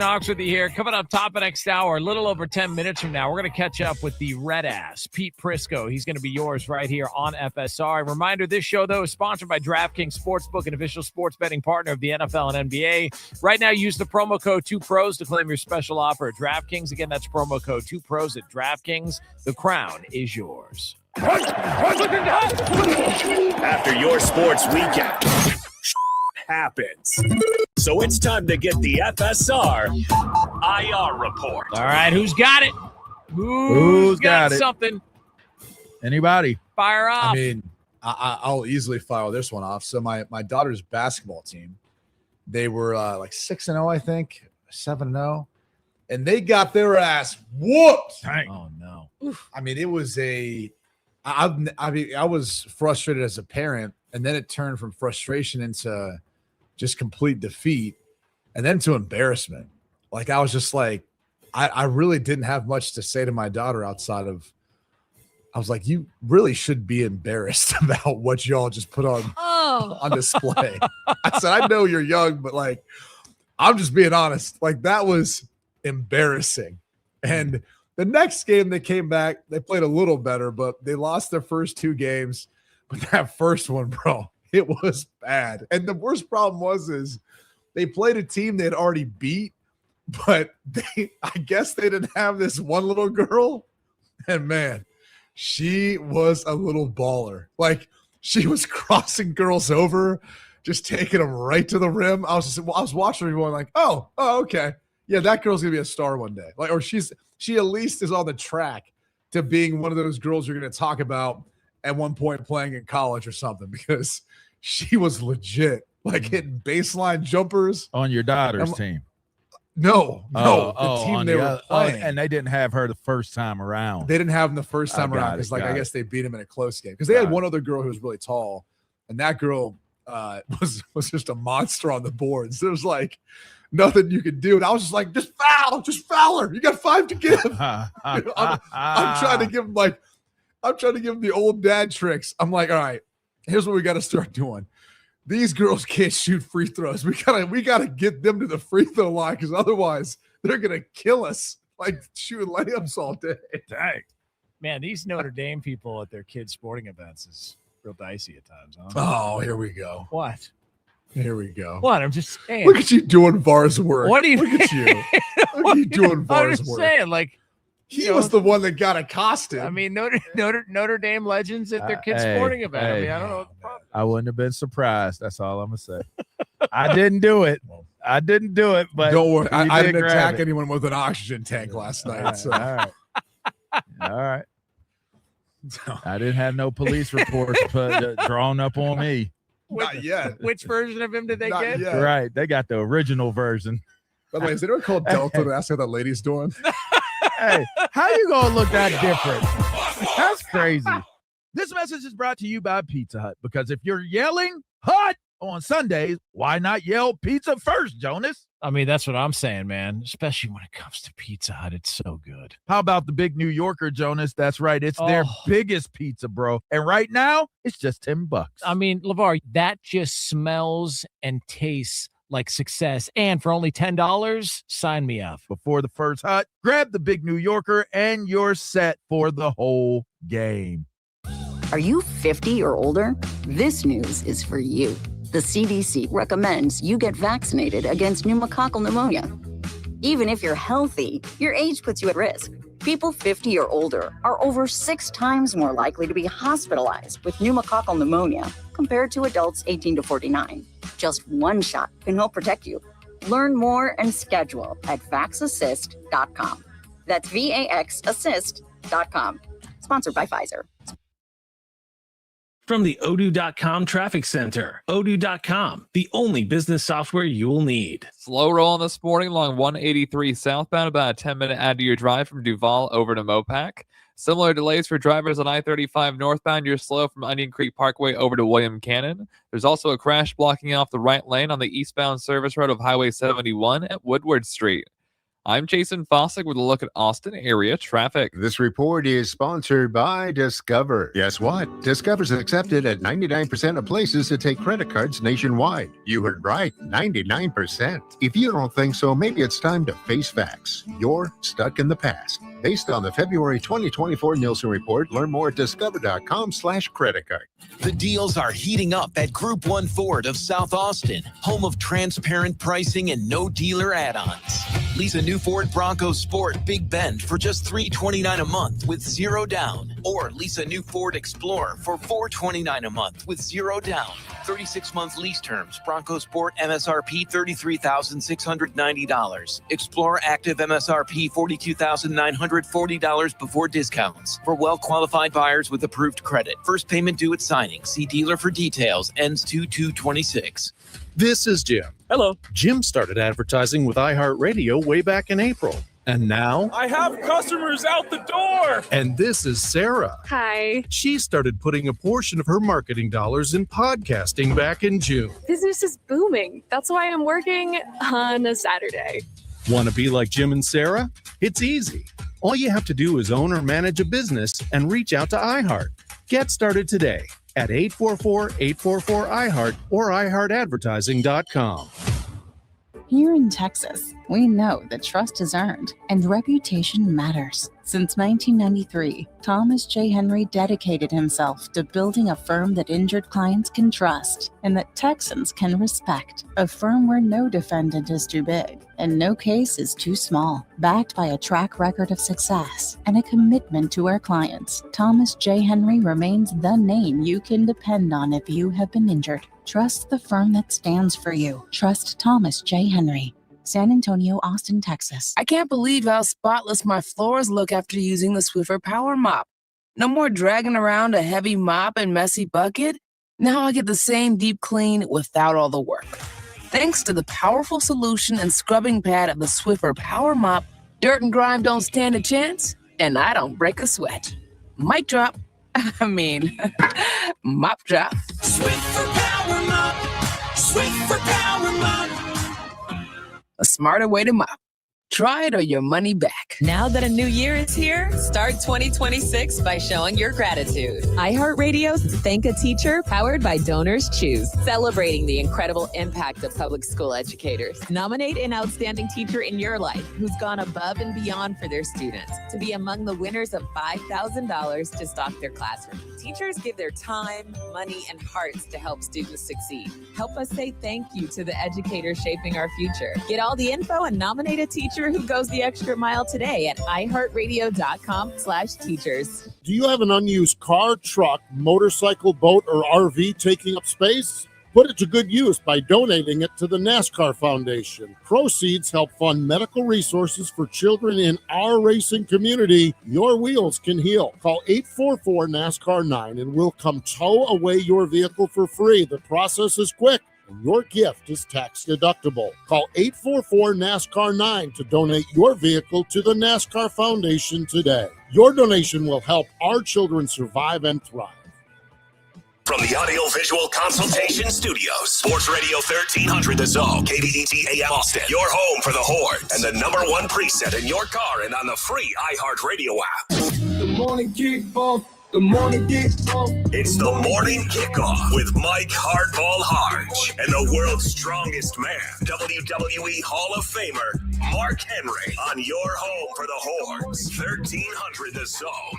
Knox with you here. Coming up top of next hour, a little over 10 minutes from now, we're going to catch up with the red ass, Pete Prisco. He's going to be yours right here on FSR. Reminder, this show, though, is sponsored by DraftKings Sportsbook, an official sports betting partner of the NFL and NBA. Right now, use the promo code 2pros to claim your special offer at DraftKings. Again, that's promo code 2pros at DraftKings. The crown is yours. After your sports weekend, happens. So it's time to get the FSR IR report. All right, who's got it? Who's got something? Anybody? Fire off. I mean, I'll easily fire this one off. So my daughter's basketball team, they were like 6-0, I think, 7-0, and they got their ass whooped. Dang. Oh no! I mean, it was I was frustrated as a parent, and then it turned from frustration into just complete defeat, and then to embarrassment. Like, I was just like, I really didn't have much to say to my daughter outside of, I was like, you really should be embarrassed about what y'all just put on display. I said, I know you're young, but like, I'm just being honest. Like, that was embarrassing. And the next game they came back, they played a little better, but they lost their first two games. But that first one, bro, it was bad. And the worst problem is they played a team they had already beat, but I guess they didn't have this one little girl. And man, she was a little baller. Like, she was crossing girls over, just taking them right to the rim. I was watching her going like, oh, okay. Yeah, that girl's gonna be a star one day. Like, or she at least is on the track to being one of those girls you're gonna talk about at one point playing in college or something, because she was legit, like hitting baseline jumpers On your daughter's team. No, the team they were playing. And they didn't have her the first time around. They didn't have them the first time around because, like, I guess they beat him in a close game because they had one other girl who was really tall, and that girl was just a monster on the boards. There was like nothing you could do, and I was just like, just foul her. You got 5 to give. I'm trying to give him the old dad tricks. I'm like, all right, here's what we got to start doing. These girls can't shoot free throws. We gotta get them to the free throw line, because otherwise they're gonna kill us, like shooting layups all day. Dang. Man, these Notre Dame people at their kids' sporting events is real dicey at times, huh? Oh, here we go. What? Here we go. What? I'm just saying. Look at you doing VAR's work. What do you Look at you? Look at you doing VAR's work. I'm saying, like, he was the one that got accosted. I mean, Notre Dame legends at their kids' sporting event. I mean, I don't know what the problem is. I wouldn't have been surprised. That's all I'm gonna say. I didn't do it. But don't worry. I didn't attack it. anyone with an oxygen tank last night. So. All right. I didn't have no police reports drawn up on me. Not yet. Which version of him did they get? Yet. Right. They got the original version. By the way, is anyone called Delta to ask how that lady's doing? Hey, how you gonna look that different? That's crazy. This message is brought to you by Pizza Hut, because if you're yelling hot on Sundays, why not yell pizza first, Jonas? I mean, that's what I'm saying, man. Especially when it comes to Pizza Hut, it's so good. How about the big New Yorker, Jonas? That's right. It's their biggest pizza, bro. And right now, it's just $10. I mean, LeVar, that just smells and tastes like success. And for only $10, sign me up. Before the first hut, grab the big New Yorker and you're set for the whole game. Are you 50 or older? This news is for you. The CDC recommends you get vaccinated against pneumococcal pneumonia. Even if you're healthy, your age puts you at risk. People 50 or older are over 6 times more likely to be hospitalized with pneumococcal pneumonia compared to adults 18 to 49. Just one shot can help protect you. Learn more and schedule at vaxassist.com. That's VAXassist.com. Sponsored by Pfizer. From the Odoo.com Traffic Center, Odoo.com, the only business software you will need. Slow rolling this morning along 183 southbound, about a 10-minute add to your drive from Duval over to Mopac. Similar delays for drivers on I-35 northbound. You're slow from Onion Creek Parkway over to William Cannon. There's also a crash blocking off the right lane on the eastbound service road of Highway 71 at Woodward Street. I'm Jason Fossick with a look at Austin area traffic. This report is sponsored by Discover. Guess what? Discover's accepted at 99% of places that take credit cards nationwide. You heard right, 99%. If you don't think so, maybe it's time to face facts. You're stuck in the past. Based on the February 2024 Nielsen report, learn more at discover.com/credit card. The deals are heating up at Group 1 Ford of South Austin, home of transparent pricing and no dealer add-ons. Lease a new Ford Bronco Sport Big Bend for just $329 a month with zero down. Or lease a new Ford Explorer for $429 a month with zero down. 36-month lease terms. Bronco Sport MSRP $33,690. Explorer Active MSRP $42,940 before discounts. For well-qualified buyers with approved credit. First payment due at signing. See dealer for details. Ends 2/2/26. This is Jim. Hello. Jim started advertising with iHeartRadio way back in April. And now I have customers out the door. And this is Sarah. Hi. She started putting a portion of her marketing dollars in podcasting back in June. Business is booming. That's why I'm working on a Saturday. Want to be like Jim and Sarah? It's easy. All you have to do is own or manage a business and reach out to iHeart. Get started today at 844-844-iHeart or iHeartAdvertising.com. Here in Texas, we know that trust is earned and reputation matters. Since 1993, Thomas J. Henry dedicated himself to building a firm that injured clients can trust and that Texans can respect. A firm where no defendant is too big and no case is too small. Backed by a track record of success and a commitment to our clients, Thomas J. Henry remains the name you can depend on if you have been injured. Trust the firm that stands for you. Trust Thomas J. Henry. San Antonio, Austin, Texas. I can't believe how spotless my floors look after using the Swiffer Power Mop. No more dragging around a heavy mop and messy bucket. Now I get the same deep clean without all the work. Thanks to the powerful solution and scrubbing pad of the Swiffer Power Mop, dirt and grime don't stand a chance, and I don't break a sweat. Mic drop. Mop drop. Swiffer Power Mop. Swiffer Power Mop. A smarter way to mop. Try it or your money back. Now that a new year is here, start 2026 by showing your gratitude. iHeartRadio's Thank a Teacher, powered by Donors Choose, celebrating the incredible impact of public school educators. Nominate an outstanding teacher in your life who's gone above and beyond for their students to be among the winners of $5,000 to stock their classroom. Teachers give their time, money, and hearts to help students succeed. Help us say thank you to the educators shaping our future. Get all the info and nominate a teacher who goes the extra mile today at iHeartRadio.com/teachers. Do you have an unused car, truck, motorcycle, boat, or RV taking up space? Put it to good use by donating it to the NASCAR Foundation. Proceeds help fund medical resources for children in our racing community. Your wheels can heal. Call 844-NASCAR-9 and we'll come tow away your vehicle for free. The process is quick. Your gift is tax deductible. Call 844-NASCAR-9 to donate your vehicle to the NASCAR Foundation today. Your donation will help our children survive and thrive. From the Audio Visual Consultation Studios, Sports Radio 1300 The Zone, KDET AM Austin, your home for the Hordes, and the #1 preset in your car and on the free iHeartRadio app. The morning kickoff. The morning kickoff. It's the morning kickoff with Mike Hardball Hardge and the world's strongest man, WWE Hall of Famer Mark Henry, on your home for the Hordes, 1300 The Zone.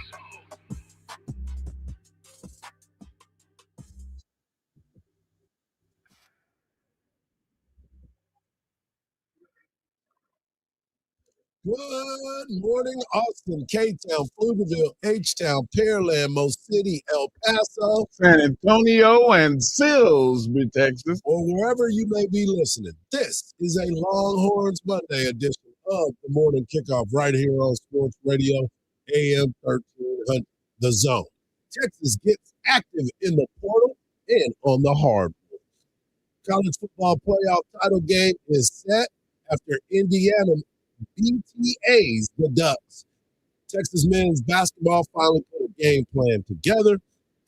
Good morning, Austin, K-Town, Pflugerville, H-Town, Pearland, Mo City, El Paso, San Antonio, and Silsbee, Texas, or wherever you may be listening. This is a Longhorns Monday edition of the Morning Kickoff right here on Sports Radio, AM 1300, The Zone. Texas gets active in the portal and on the hardball. College football playoff title game is set after Indiana BTAs the Ducks. Texas men's basketball finally put a game plan together.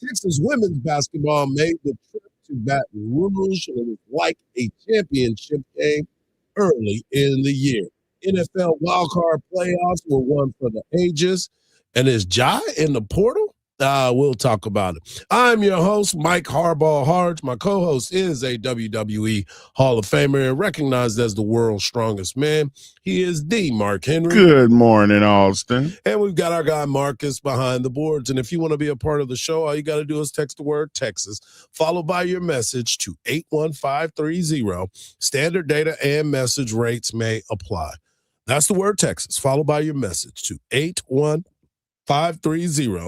Texas women's basketball made the trip to Baton Rouge, and it was like a championship game early in the year. NFL wildcard playoffs were one for the ages. And is Ja in the portal? We'll talk about it. I'm your host, Mike Hardball Hardge. My co-host is a WWE Hall of Famer and recognized as the world's strongest man. He is the Mark Henry. Good morning, Austin. And we've got our guy Marcus behind the boards. And if you want to be a part of the show, all you got to do is text the word Texas, followed by your message to 81530. Standard data and message rates may apply. That's the word Texas, followed by your message to 81530.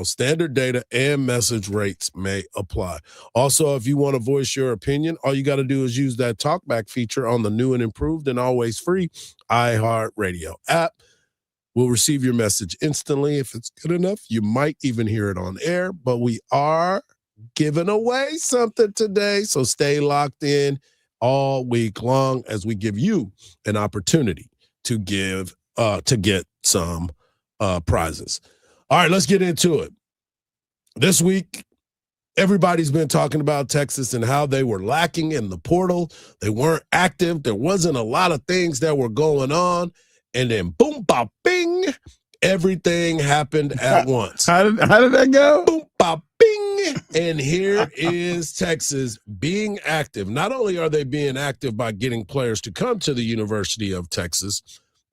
Standard data and message rates may apply. Also, if you want to voice your opinion, all you got to do is use that talkback feature on the new and improved and always free iHeartRadio app. We'll receive your message instantly. If it's good enough, you might even hear it on air, but we are giving away something today. So stay locked in all week long as we give you an opportunity to get some prizes. All right, let's get into it. This week, everybody's been talking about Texas and how they were lacking in the portal. They weren't active. There wasn't a lot of things that were going on. And then boom, bop, bing, everything happened at once. How did that go? Boom, bop, bing. And here is Texas being active. Not only are they being active by getting players to come to the University of Texas,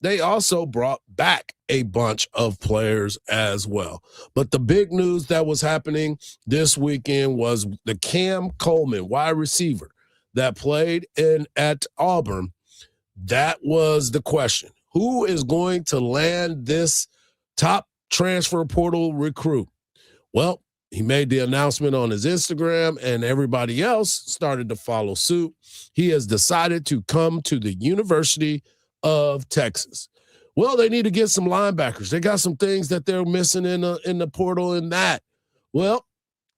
they also brought back a bunch of players as well. But the big news that was happening this weekend was the Cam Coleman wide receiver that played at Auburn. That was the question. Who is going to land this top transfer portal recruit? Well, he made the announcement on his Instagram, and everybody else started to follow suit. He has decided to come to the University of Texas. Well, they need to get some linebackers. They got some things that they're missing in the portal in that. Well,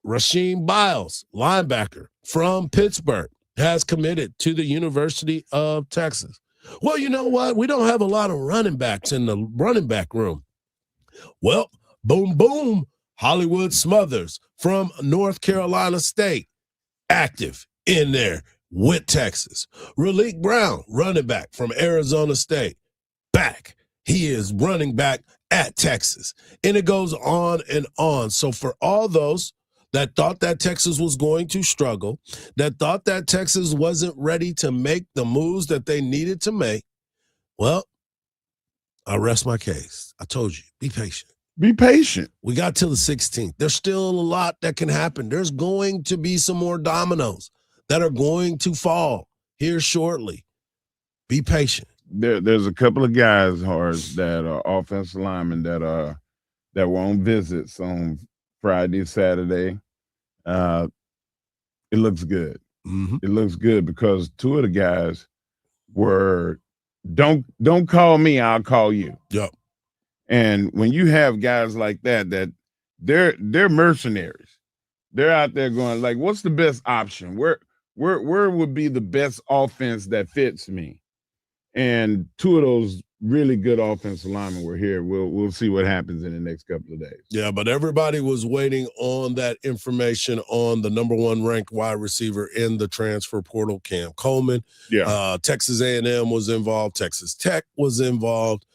Rasheem Biles, linebacker from Pittsburgh, has committed to the University of Texas. Well, you know what? We don't have a lot of running backs in the running back room. Well, boom, boom, Hollywood Smothers from North Carolina State, active in there with Texas. Raleek Brown, running back from Arizona State, back. He is running back at Texas. And it goes on and on. So for all those that thought that Texas was going to struggle, that thought that Texas wasn't ready to make the moves that they needed to make, well, I rest my case. I told you, be patient. Be patient. We got till the 16th. There's still a lot that can happen. There's going to be some more dominoes that are going to fall here shortly. Be patient. There's a couple of guys, Hardge, that are offensive linemen that were on visits on Friday, Saturday. It looks good. Mm-hmm. It looks good because two of the guys were don't call me, I'll call you. Yep. And when you have guys like that they're mercenaries. They're out there going like, what's the best option? Where would be the best offense that fits me? And two of those really good offensive linemen were here. We'll see what happens in the next couple of days. Yeah, but everybody was waiting on that information on the number one ranked wide receiver in the transfer portal, Cam Coleman. Yeah. Texas A&M was involved. Texas Tech was involved.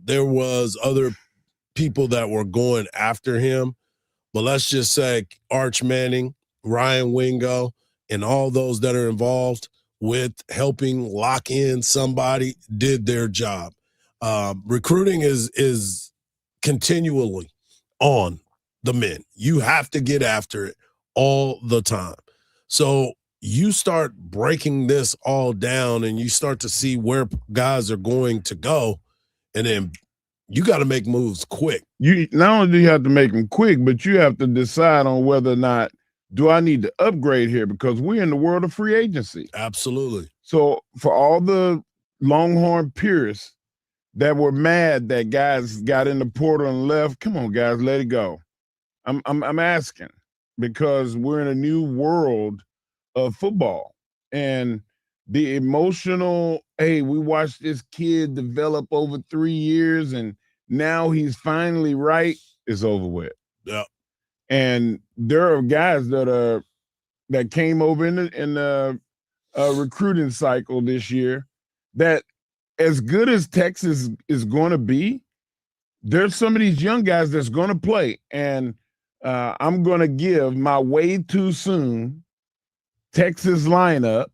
There was other people that were going after him. But let's just say Arch Manning, Ryan Wingo, and all those that are involved with helping lock in somebody did their job. Recruiting is continually on the men. You have to get after it all the time. So you start breaking this all down and you start to see where guys are going to go, and then you got to make moves quick. You not only do you have to make them quick, but you have to decide on whether or not do I need to upgrade here, because we're in the world of free agency. Absolutely. So for all the Longhorn purists that were mad that guys got in the portal and left, come on, guys, let it go. I'm asking, because we're in a new world of football, and the emotional, hey, we watched this kid develop over 3 years and now he's finally right, is over with. Yeah. And there are guys that came over in the recruiting cycle this year that as good as Texas is going to be, there's some of these young guys that's going to play. And I'm going to give my way too soon Texas lineup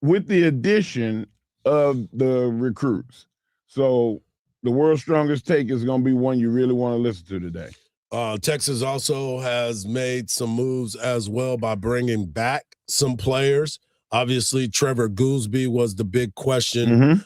with the addition of the recruits. So the world's strongest take is going to be one you really want to listen to today. Texas also has made some moves as well by bringing back some players. Obviously, Trevor Goolsby was the big question.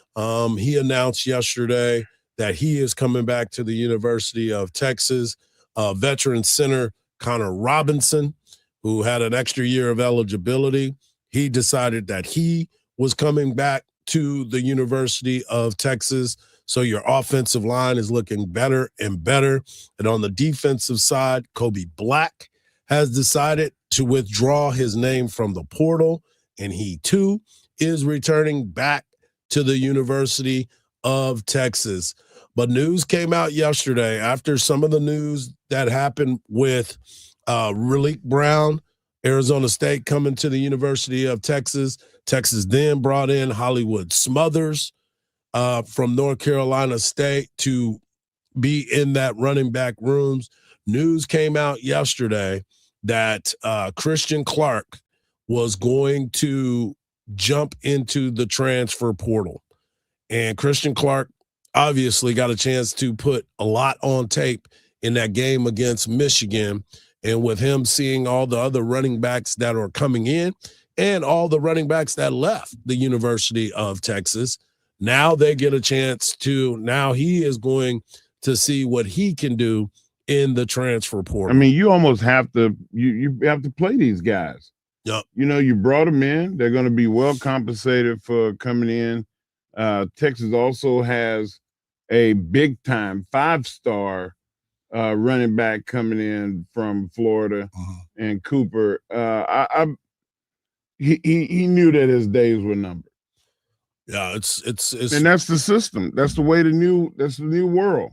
He announced yesterday that he is coming back to the University of Texas. Veteran center Connor Robinson, who had an extra year of eligibility, he decided that he was coming back to the University of Texas. So your offensive line is looking better and better. And on the defensive side, Kobe Black has decided to withdraw his name from the portal, and he too is returning back to the University of Texas. But news came out yesterday after some of the news that happened with Raleek Brown, Arizona State coming to the University of Texas. Texas then brought in Hollywood Smothers from North Carolina State to be in that running back rooms. News came out yesterday that Christian Clark was going to jump into the transfer portal. And Christian Clark obviously got a chance to put a lot on tape in that game against Michigan. And with him seeing all the other running backs that are coming in and all the running backs that left the University of Texas, now they get a chance to, now he is going to see what he can do in the transfer portal. I mean, you almost have to, you have to play these guys. Yep. You know, you brought them in. They're going to be well compensated for coming in. Texas also has a big-time 5-star running back coming in from Florida, and Cooper. He knew that his days were numbered. Yeah, it's and that's the system. That's the way that's the new world.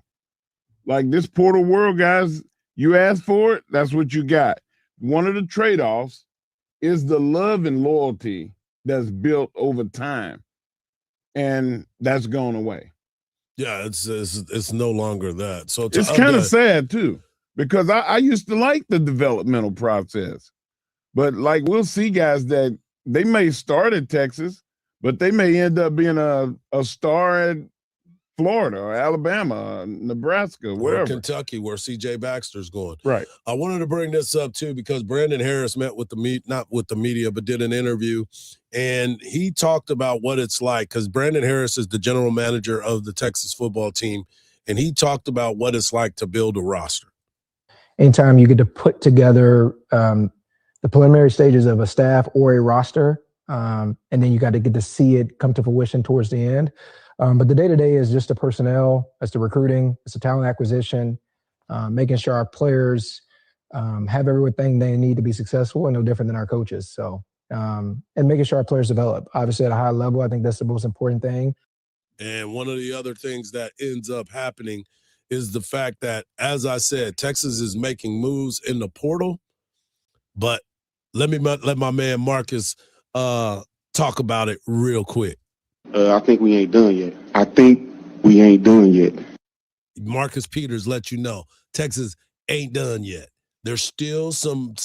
Like this portal world, guys, you asked for it, that's what you got. One of the trade-offs is the love and loyalty that's built over time, and that's gone away. Yeah, it's no longer that. So it's kind of sad too, because I used to like the developmental process, but like we'll see guys that they may start at Texas, but they may end up being a star at Florida or Alabama, Nebraska, wherever. Or Kentucky, where C.J. Baxter's going. Right. I wanted to bring this up too because Brandon Harris met with not with the media, but did an interview, and he talked about what it's like because Brandon Harris is the general manager of the Texas football team, and he talked about what it's like to build a roster. Anytime you get to put together the preliminary stages of a staff or a roster, and then you got to get to see it come to fruition towards the end. But the day-to-day is just the personnel, it's the recruiting, it's the talent acquisition, making sure our players have everything they need to be successful and no different than our coaches. So, and making sure our players develop. Obviously, at a high level, I think that's the most important thing. And one of the other things that ends up happening is the fact that, as I said, Texas is making moves in the portal. But let my man Marcus talk about it real quick. I think we ain't done yet. I think we ain't done yet. Marcus Peters let you know Texas ain't done yet. There's still some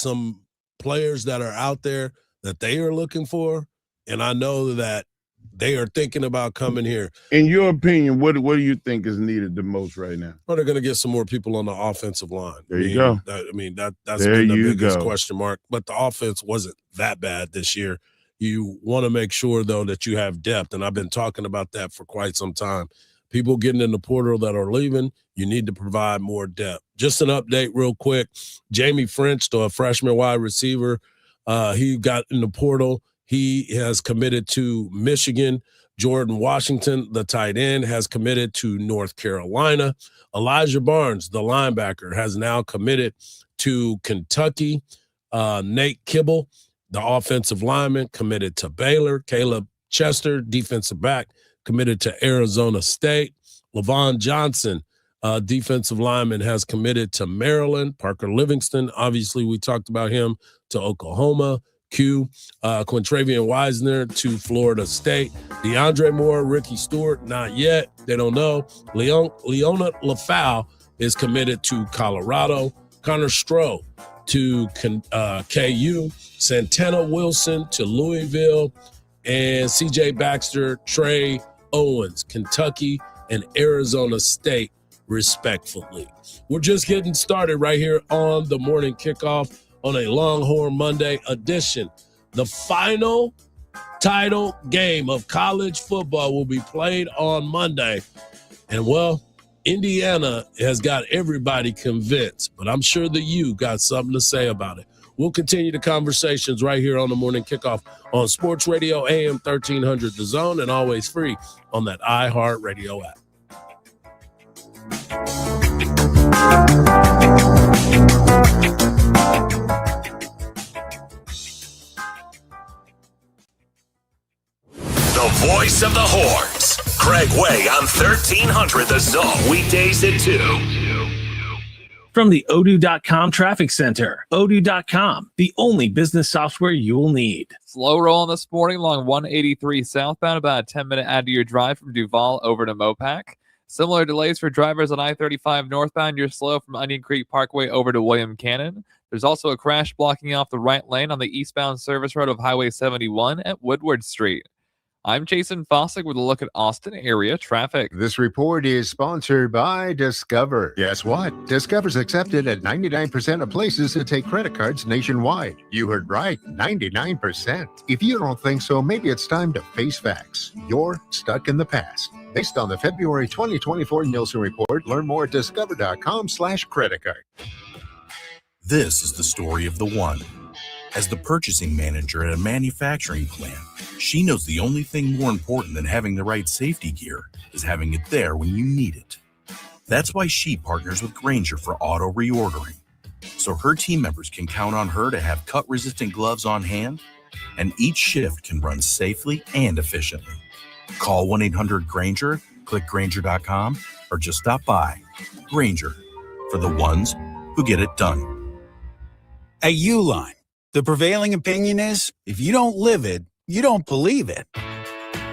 players that are out there that they are looking for, and I know that they are thinking about coming here. In your opinion, what do you think is needed the most right now? Well, they're going to get some more people on the offensive line. There you go. That's been the biggest question mark. But the offense wasn't that bad this year. You want to make sure, though, that you have depth, and I've been talking about that for quite some time. People getting in the portal that are leaving, you need to provide more depth. Just an update real quick. Jamie French, the freshman wide receiver, he got in the portal. He has committed to Michigan. Jordan Washington, the tight end, has committed to North Carolina. Elijah Barnes, the linebacker, has now committed to Kentucky. Nate Kibble, the offensive lineman, committed to Baylor. Caleb Chester, defensive back, committed to Arizona State. Levon Johnson, defensive lineman, has committed to Maryland. Parker Livingston, obviously we talked about him, to Oklahoma. Quintravian Wisner to Florida State. DeAndre Moore, Ricky Stewart, not yet. They don't know. Leona LaFau is committed to Colorado. Connor Stroh to KU. Santana Wilson to Louisville. And CJ Baxter, Trey Owens, Kentucky, and Arizona State, respectfully. We're just getting started right here on the morning kickoff on a Longhorn Monday edition. The final title game of college football will be played on Monday. And, well, Indiana has got everybody convinced, but I'm sure the U got something to say about it. We'll continue the conversations right here on the morning kickoff on Sports Radio AM 1300 The Zone, and always free on that iHeartRadio app. The voice of the Horns, Craig Way on 1300 The Zone, weekdays at 2. From the Odoo.com Traffic Center, Odoo.com, the only business software you will need. Slow rolling this morning along 183 southbound, about a 10-minute add to your drive from Duval over to Mopac. Similar delays for drivers on I-35 northbound. You're slow from Onion Creek Parkway over to William Cannon. There's also a crash blocking off the right lane on the eastbound service road of Highway 71 at Woodward Street. I'm Jason Fossick with a look at Austin area traffic. This report is sponsored by Discover. Guess what? Discover's accepted at 99% of places that take credit cards nationwide. You heard right, 99%. If you don't think so, maybe it's time to face facts. You're stuck in the past. Based on the February 2024 Nielsen report, learn more at discover.com/credit card. This is the story of the one. As the purchasing manager at a manufacturing plant, she knows the only thing more important than having the right safety gear is having it there when you need it. That's why she partners with Grainger for auto reordering, so her team members can count on her to have cut-resistant gloves on hand, and each shift can run safely and efficiently. Call 1-800-GRAINGER, click Grainger.com, or just stop by. Grainger, for the ones who get it done. At Uline, the prevailing opinion is, if you don't live it, you don't believe it.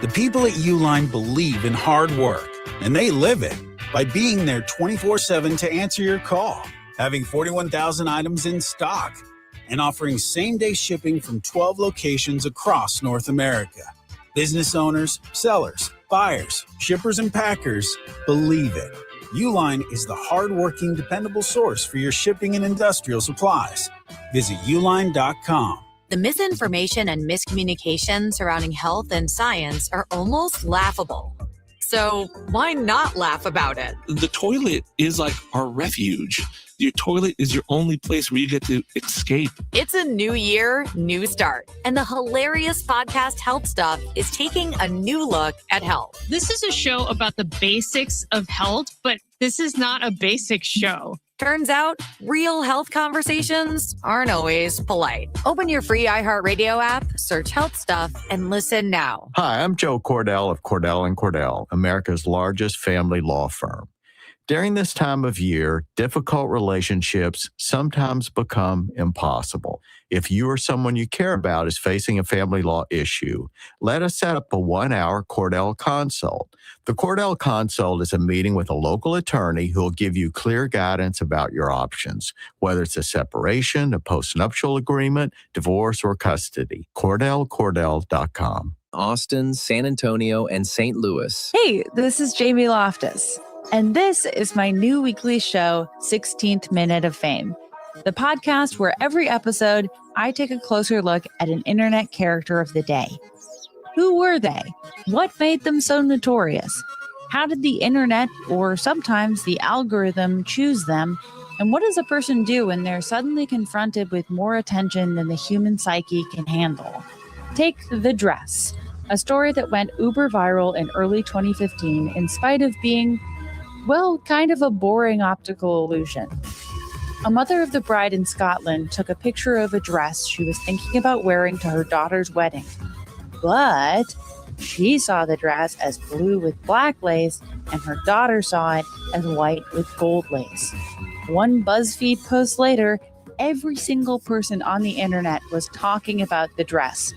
The people at Uline believe in hard work, and they live it by being there 24/7 to answer your call, having 41,000 items in stock, and offering same-day shipping from 12 locations across North America. Business owners, sellers, buyers, shippers, and packers believe it. Uline is the hard-working, dependable source for your shipping and industrial supplies. Visit uline.com. The misinformation and miscommunication surrounding health and science are almost laughable. So why not laugh about it? The toilet is like our refuge. Your toilet is your only place where you get to escape. It's a new year, new start. And the hilarious podcast Health Stuff is taking a new look at health. This is a show about the basics of health, but this is not a basic show. Turns out, real health conversations aren't always polite. Open your free iHeartRadio app, search Health Stuff, and listen now. Hi, I'm Joe Cordell of Cordell & Cordell, America's largest family law firm. During this time of year, difficult relationships sometimes become impossible. If you or someone you care about is facing a family law issue, let us set up a 1-hour Cordell Consult. The Cordell Consult is a meeting with a local attorney who will give you clear guidance about your options, whether it's a separation, a postnuptial agreement, divorce, or custody. CordellCordell.com. Austin, San Antonio, and St. Louis. Hey, this is Jamie Loftus, and this is my new weekly show, 16th Minute of Fame, the podcast where every episode I take a closer look at an internet character of the day. Who were they? What made them so notorious? How did the internet, or sometimes the algorithm, choose them? And what does a person do when they're suddenly confronted with more attention than the human psyche can handle? Take The Dress, a story that went uber viral in early 2015 in spite of being, well, kind of a boring optical illusion. A mother of the bride in Scotland took a picture of a dress she was thinking about wearing to her daughter's wedding. But she saw the dress as blue with black lace, and her daughter saw it as white with gold lace. One BuzzFeed post later, every single person on the internet was talking about the dress.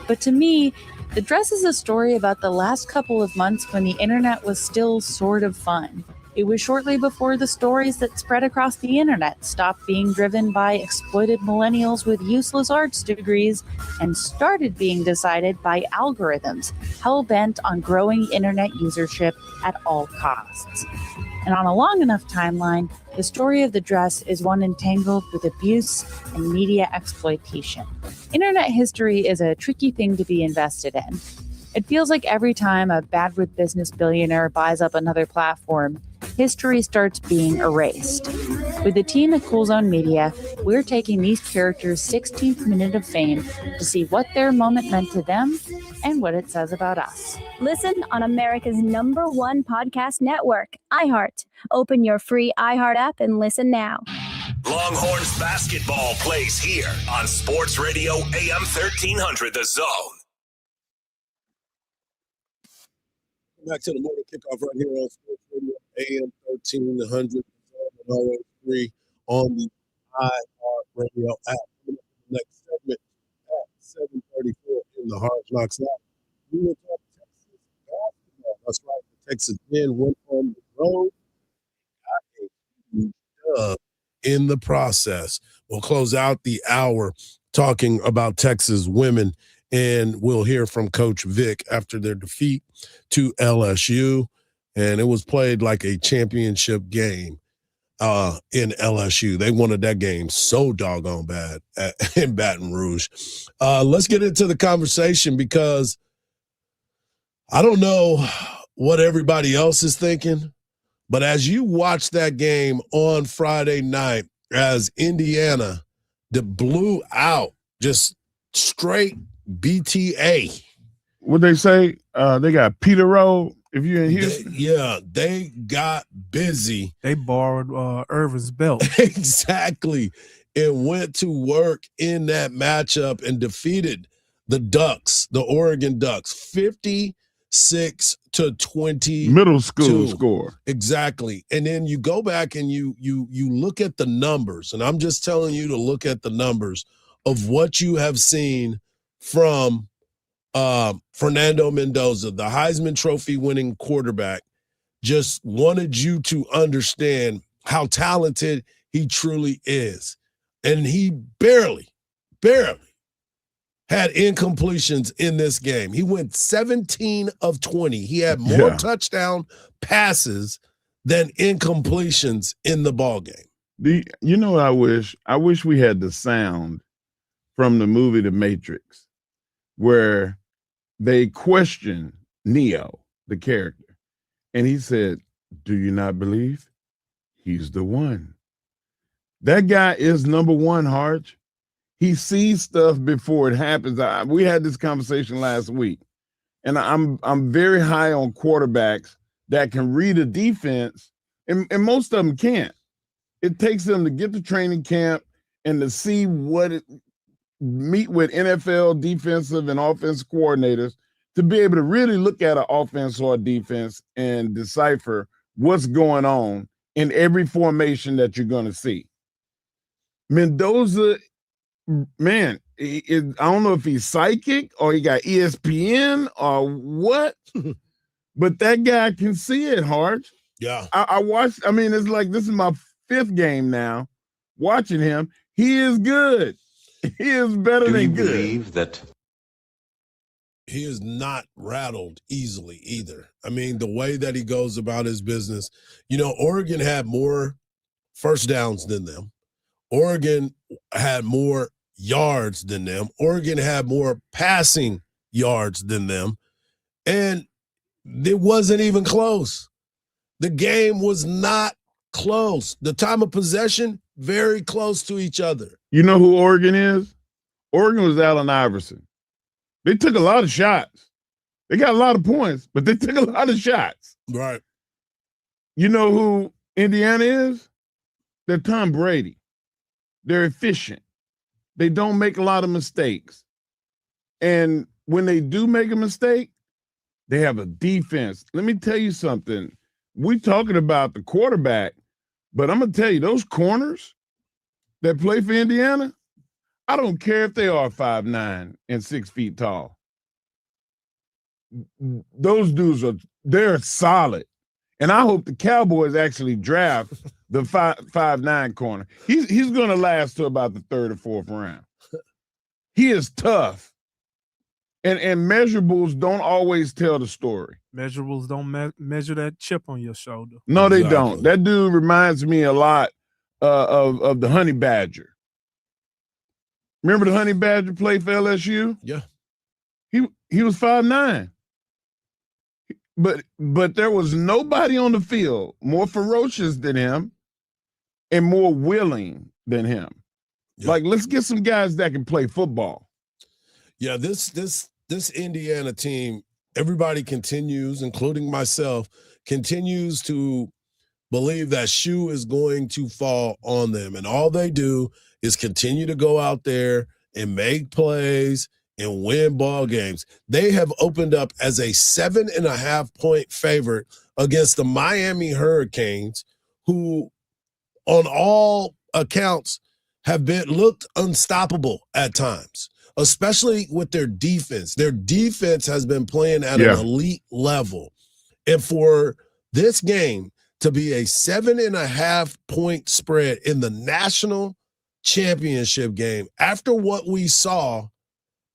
But to me, the dress is a story about the last couple of months when the internet was still sort of fun. It was shortly before the stories that spread across the internet stopped being driven by exploited millennials with useless arts degrees and started being decided by algorithms hell-bent on growing internet usership at all costs. And on a long enough timeline, the story of the dress is one entangled with abuse and media exploitation. Internet history is a tricky thing to be invested in. It feels like every time a bad with business billionaire buys up another platform, history starts being erased. With the team at Cool Zone Media, we're taking these characters' 16th minute of fame to see what their moment meant to them and what it says about us. Listen on America's #1 podcast network, iHeart. Open your free iHeart app and listen now. Longhorns basketball plays here on Sports Radio AM 1300 The Zone. Back to the morning kickoff right here on Sports Radio AM 1300 and always free on the iHeartRadio app. Coming up in the next segment at 7:34 in the Hardge Knocks Live. We will talk Texas basketball. That's right. The Texas men went on the road. Got a huge dub in the process. We'll close out the hour talking about Texas women. And we'll hear from Coach Vic after their defeat to LSU. And it was played like a championship game in LSU. They wanted that game so doggone bad in Baton Rouge. Let's get into the conversation because I don't know what everybody else is thinking, but as you watch that game on Friday night, as Indiana blew out just straight BTA. What they say? They got Peter Road. If you're in Houston, they got busy. They borrowed Irvin's belt. Exactly, and went to work in that matchup and defeated the Ducks, the Oregon Ducks, 56-20. Middle school score. Exactly, and then you go back and you look at the numbers, and I'm just telling you to look at the numbers of what you have seen from Fernando Mendoza, the Heisman Trophy winning quarterback. Just wanted you to understand how talented he truly is. And he barely had incompletions in this game. He went 17 of 20. He had more touchdown passes than incompletions in the ballgame. You know what I wish? I wish we had the sound from the movie The Matrix, where they questioned Neo, the character, and he said, "Do you not believe? He's the one." That guy is number one, Hardge. He sees stuff before it happens. We had this conversation last week, and I'm very high on quarterbacks that can read a defense, and most of them can't. It takes them to get to training camp and to see meet with NFL defensive and offensive coordinators to be able to really look at an offense or a defense and decipher what's going on in every formation that you're going to see. Mendoza, man, I don't know if he's psychic or he got ESPN or what, but that guy can see it, Hardge. Yeah. I watched, it's like this is my 5th game now watching him. He is good. He is better than good. Do you believe that he is not rattled easily either? The way that he goes about his business. Oregon had more first downs than them. Oregon had more yards than them. Oregon had more passing yards than them. And it wasn't even close. The game was not close. The time of possession, very close to each other. You know who Oregon is? Oregon was Allen Iverson. They took a lot of shots. They got a lot of points, but they took a lot of shots. Right. You know who Indiana is? They're Tom Brady. They're efficient. They don't make a lot of mistakes. And when they do make a mistake, they have a defense. Let me tell you something. We're talking about the quarterback, but I'm going to tell you, those corners, that play for Indiana, I don't care if they are 5'9" and 6 feet tall. Those dudes they're solid. And I hope the Cowboys actually draft the 5'9" corner. He's gonna last to about the 3rd or 4th round. He is tough. And measurables don't always tell the story. Measurables don't measure that chip on your shoulder. No, they don't. That dude reminds me a lot of the Honey Badger. Remember the Honey Badger played for LSU? Yeah. He was 5'9". But there was nobody on the field more ferocious than him and more willing than him. Yeah. Like, let's get some guys that can play football. Yeah, this Indiana team, everybody continues, including myself, continues to believe that shoe is going to fall on them. And all they do is continue to go out there and make plays and win ball games. They have opened up as a 7.5-point favorite against the Miami Hurricanes, who on all accounts have looked unstoppable at times, especially with their defense. Their defense has been playing at an elite level. And for this game to be a 7.5-point spread in the national championship game, after what we saw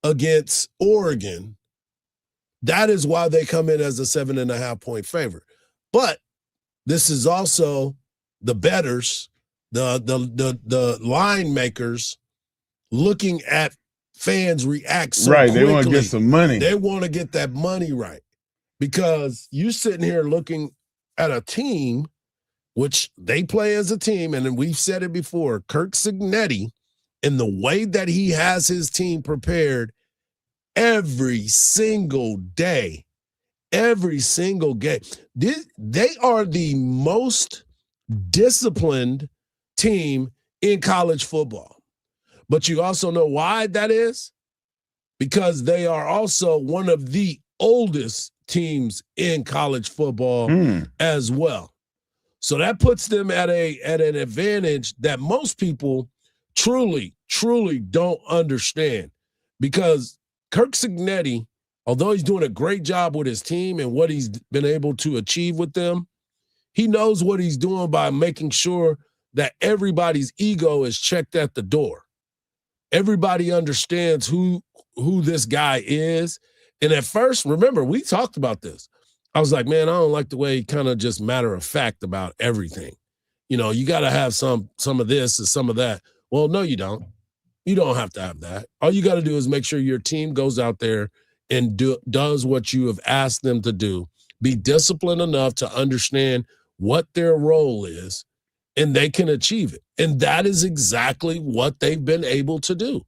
against Oregon, that is why they come in as a 7.5-point favorite. But this is also the bettors, the line makers looking at fans react so quickly. They want to get some money. They want to get that money right, because you're sitting here looking at a team, which they play as a team, and we've said it before, Kirk Cignetti, in the way that he has his team prepared every single day, every single game. They are the most disciplined team in college football. But you also know why that is? Because they are also one of the oldest teams in college football as well. So that puts them at an advantage that most people truly don't understand, because Kirk Cignetti, although he's doing a great job with his team and what he's been able to achieve with them, he knows what he's doing by making sure that everybody's ego is checked at the door. Everybody understands who this guy is. And at first, remember, we talked about this. I was like, man, I don't like the way he kind of just matter of fact about everything. You know, you got to have some of this and some of that. Well, no, you don't. You don't have to have that. All you got to do is make sure your team goes out there and does what you have asked them to do. Be disciplined enough to understand what their role is, and they can achieve it. And that is exactly what they've been able to do.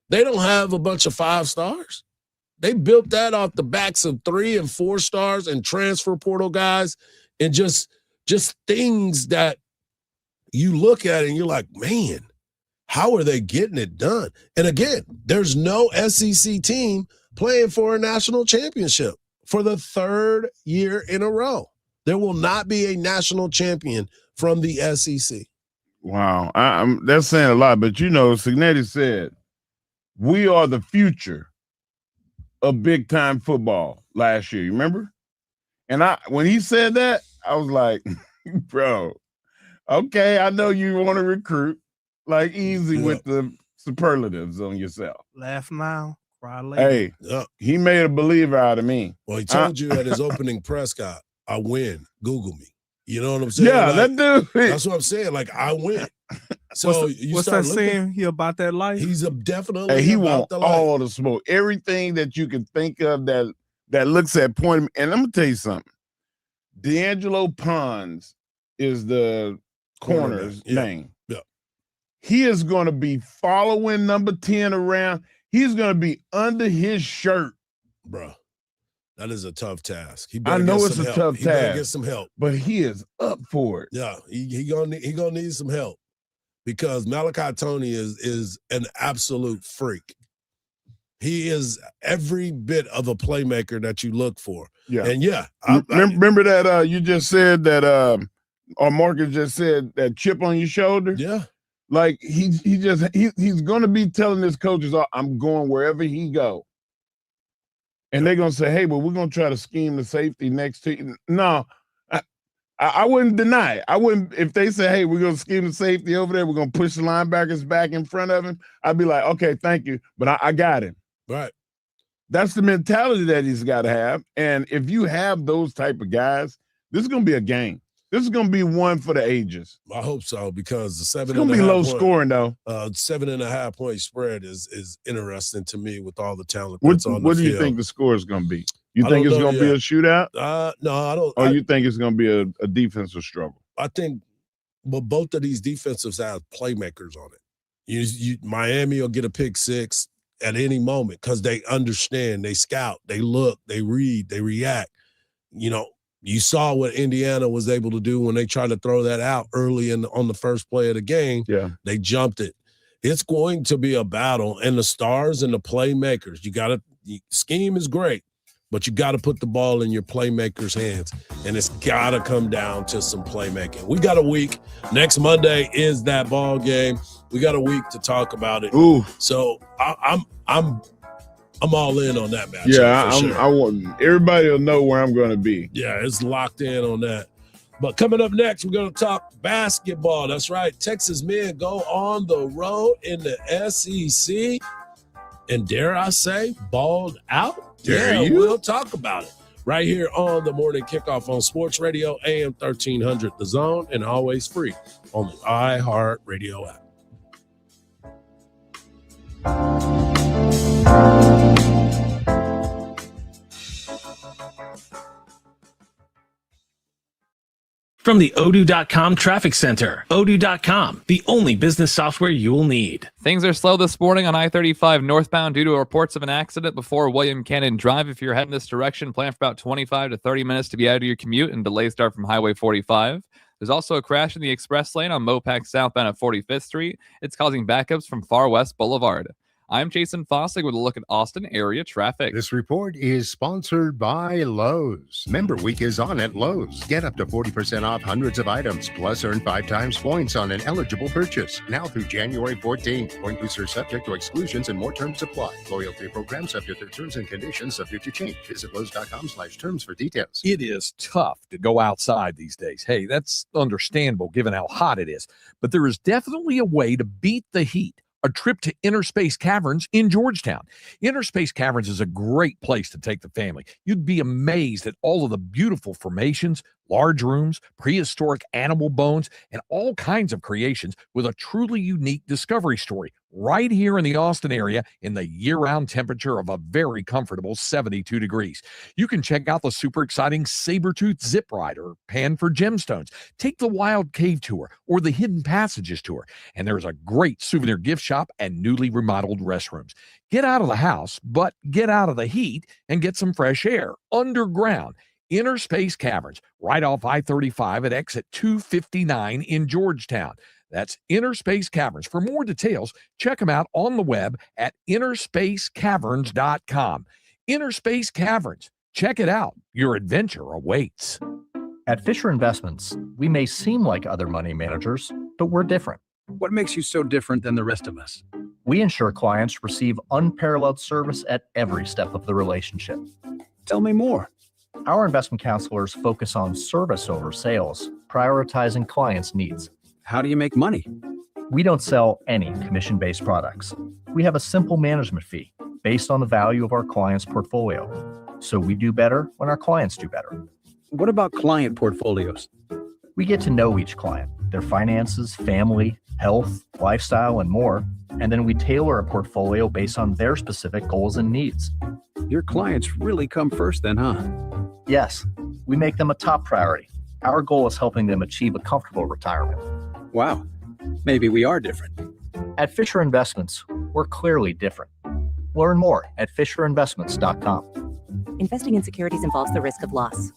They don't have a bunch of 5 stars. They built that off the backs of 3 and 4 stars and transfer portal guys, and just things that you look at and you're like, man, how are they getting it done? And again, there's no SEC team playing for a national championship for the 3rd year in a row. There will not be a national champion from the SEC. Wow. That's saying a lot, but you know, Cignetti said, we are the future of big-time football last year. You remember? And when he said that, I was like, bro, okay, I know you want to recruit. Like, easy with the superlatives on yourself. Laugh now, cry later. Hey, he made a believer out of me. Well, he told you at his opening press con, I win. Google me. You know what I'm saying? Yeah, like, that dude. That's what I'm saying. Like, I win. So what's that saying? He about that life? He's definitely Hey, he about want the life. all the smoke. Everything that you can think of that looks at point. And I'm going to tell you something. D'Angelo Pons is the corner's name. Yeah. He is going to be following number 10 around. He's going to be under his shirt. Bro, that is a tough task. I know it's a tough task. He better get some help. But he is up for it. Yeah, he gonna need some help, because Malachi Tony is an absolute freak. He is every bit of a playmaker that you look for. Yeah. And remember that you just said that or Marcus just said that chip on your shoulder? Yeah. Like he's going to be telling his coaches, I'm going wherever he go. And they're going to say, hey, but we're going to try to scheme the safety next to you. No, I wouldn't deny it. I wouldn't, if they say, hey, we're going to scheme the safety over there, we're going to push the linebackers back in front of him, I'd be like, okay, thank you, but I got him. Right. That's the mentality that he's got to have. And if you have those type of guys, this is going to be a game. This is going to be one for the ages. I hope so, because the it's going to be low scoring, though. 7.5 point spread is interesting to me with all the talent What that's on the do field. you think the score is going to be? You think it's going to be a shootout? No, I don't. Or you think it's going to be a defensive struggle? I think, well, both of these defensives have playmakers on it. Miami will get a pick six at any moment because they understand, they scout, they look, they read, they react. You know, you saw what Indiana was able to do when they tried to throw that out early on the first play of the game. Yeah. They jumped it. It's going to be a battle, and the stars and the playmakers, scheme is great, but you got to put the ball in your playmakers' hands, and it's got to come down to some playmaking. We got a week. Next Monday is that ball game. We got a week to talk about it. Ooh. So I'm all in on that match. Yeah, sure. I want everybody will know where I'm going to be. Yeah, it's locked in on that. But coming up next, we're going to talk basketball. That's right. Texas men go on the road in the SEC. And dare I say, balled out? We'll talk about it right here on the Morning Kickoff on Sports Radio, AM 1300, The Zone, and always free on the iHeart Radio app. From the Odoo.com Traffic Center, Odoo.com, the only business software you will need. Things are slow this morning on I-35 northbound due to reports of an accident before William Cannon Drive. If you're heading this direction, plan for about 25 to 30 minutes to be out of your commute, and delays start from Highway 45. There's also a crash in the express lane on Mopac southbound at 45th Street. It's causing backups from Far West Boulevard. I'm Jason Fossig with a look at Austin area traffic. This report is sponsored by Lowe's. Member Week is on at Lowe's. Get up to 40% off hundreds of items, plus earn 5 times points on an eligible purchase. Now through January 14th. Point booster subject to exclusions and more terms apply. Loyalty program subject to terms and conditions subject to change. Visit Lowe's.com/terms for details. It is tough to go outside these days. Hey, that's understandable given how hot it is. But there is definitely a way to beat the heat. A trip to Inner Space Caverns in Georgetown. Inner Space Caverns is a great place to take the family. You'd be amazed at all of the beautiful formations, large rooms, prehistoric animal bones, and all kinds of creations with a truly unique discovery story right here in the Austin area in the year-round temperature of a very comfortable 72 degrees. You can check out the super exciting Sabertooth Zip Ride or Pan for Gemstones. Take the Wild Cave Tour or the Hidden Passages Tour. And there's a great souvenir gift shop and newly remodeled restrooms. Get out of the house, but get out of the heat and get some fresh air underground. Inner Space Caverns, right off I-35 at exit 259 in Georgetown. That's Inner Space Caverns. For more details, check them out on the web at innerspacecaverns.com. Inner Space Caverns. Check it out. Your adventure awaits. At Fisher Investments, we may seem like other money managers, but we're different. What makes you so different than the rest of us? We ensure clients receive unparalleled service at every step of the relationship. Tell me more. Our investment counselors focus on service over sales, prioritizing clients' needs. How do you make money? We don't sell any commission-based products. We have a simple management fee based on the value of our client's portfolio. So we do better when our clients do better. What about client portfolios? We get to know each client, their finances, family, health, lifestyle, and more, and then we tailor a portfolio based on their specific goals and needs. Your clients really come first then, huh? Yes, we make them a top priority. Our goal is helping them achieve a comfortable retirement. Wow, maybe we are different. At Fisher Investments, we're clearly different. Learn more at fisherinvestments.com. Investing in securities involves the risk of loss.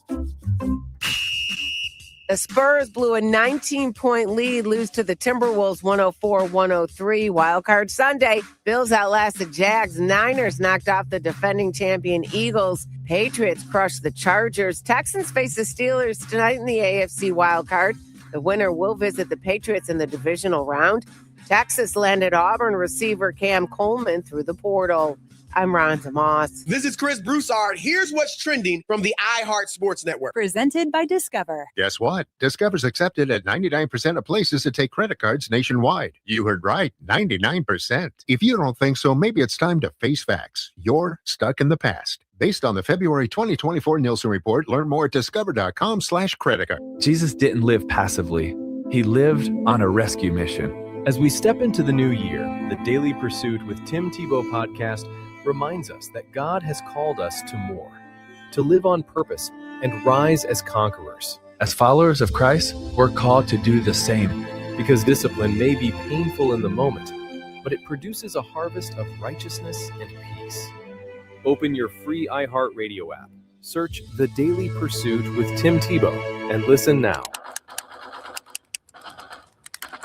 The Spurs blew a 19-point lead, lose to the Timberwolves 104-103. Wildcard Sunday, Bills outlast the Jags. Niners knocked off the defending champion Eagles. Patriots crushed the Chargers. Texans face the Steelers tonight in the AFC wildcard. The winner will visit the Patriots in the divisional round. Texas landed Auburn receiver Cam Coleman through the portal. I'm Rhonda Moss. This is Chris Broussard. Here's what's trending from the iHeart Sports Network. Presented by Discover. Guess what? Discover's accepted at 99% of places to take credit cards nationwide. You heard right, 99%. If you don't think so, maybe it's time to face facts. You're stuck in the past. Based on the February 2024 Nielsen report, learn more at discover.com/creditcard. Jesus didn't live passively. He lived on a rescue mission. As we step into the new year, the Daily Pursuit with Tim Tebow podcast reminds us that God has called us to more, to live on purpose and rise as conquerors. As followers of Christ, we're called to do the same, because discipline may be painful in the moment, but it produces a harvest of righteousness and peace. Open your free iHeartRadio app, search The Daily Pursuit with Tim Tebow, and listen now.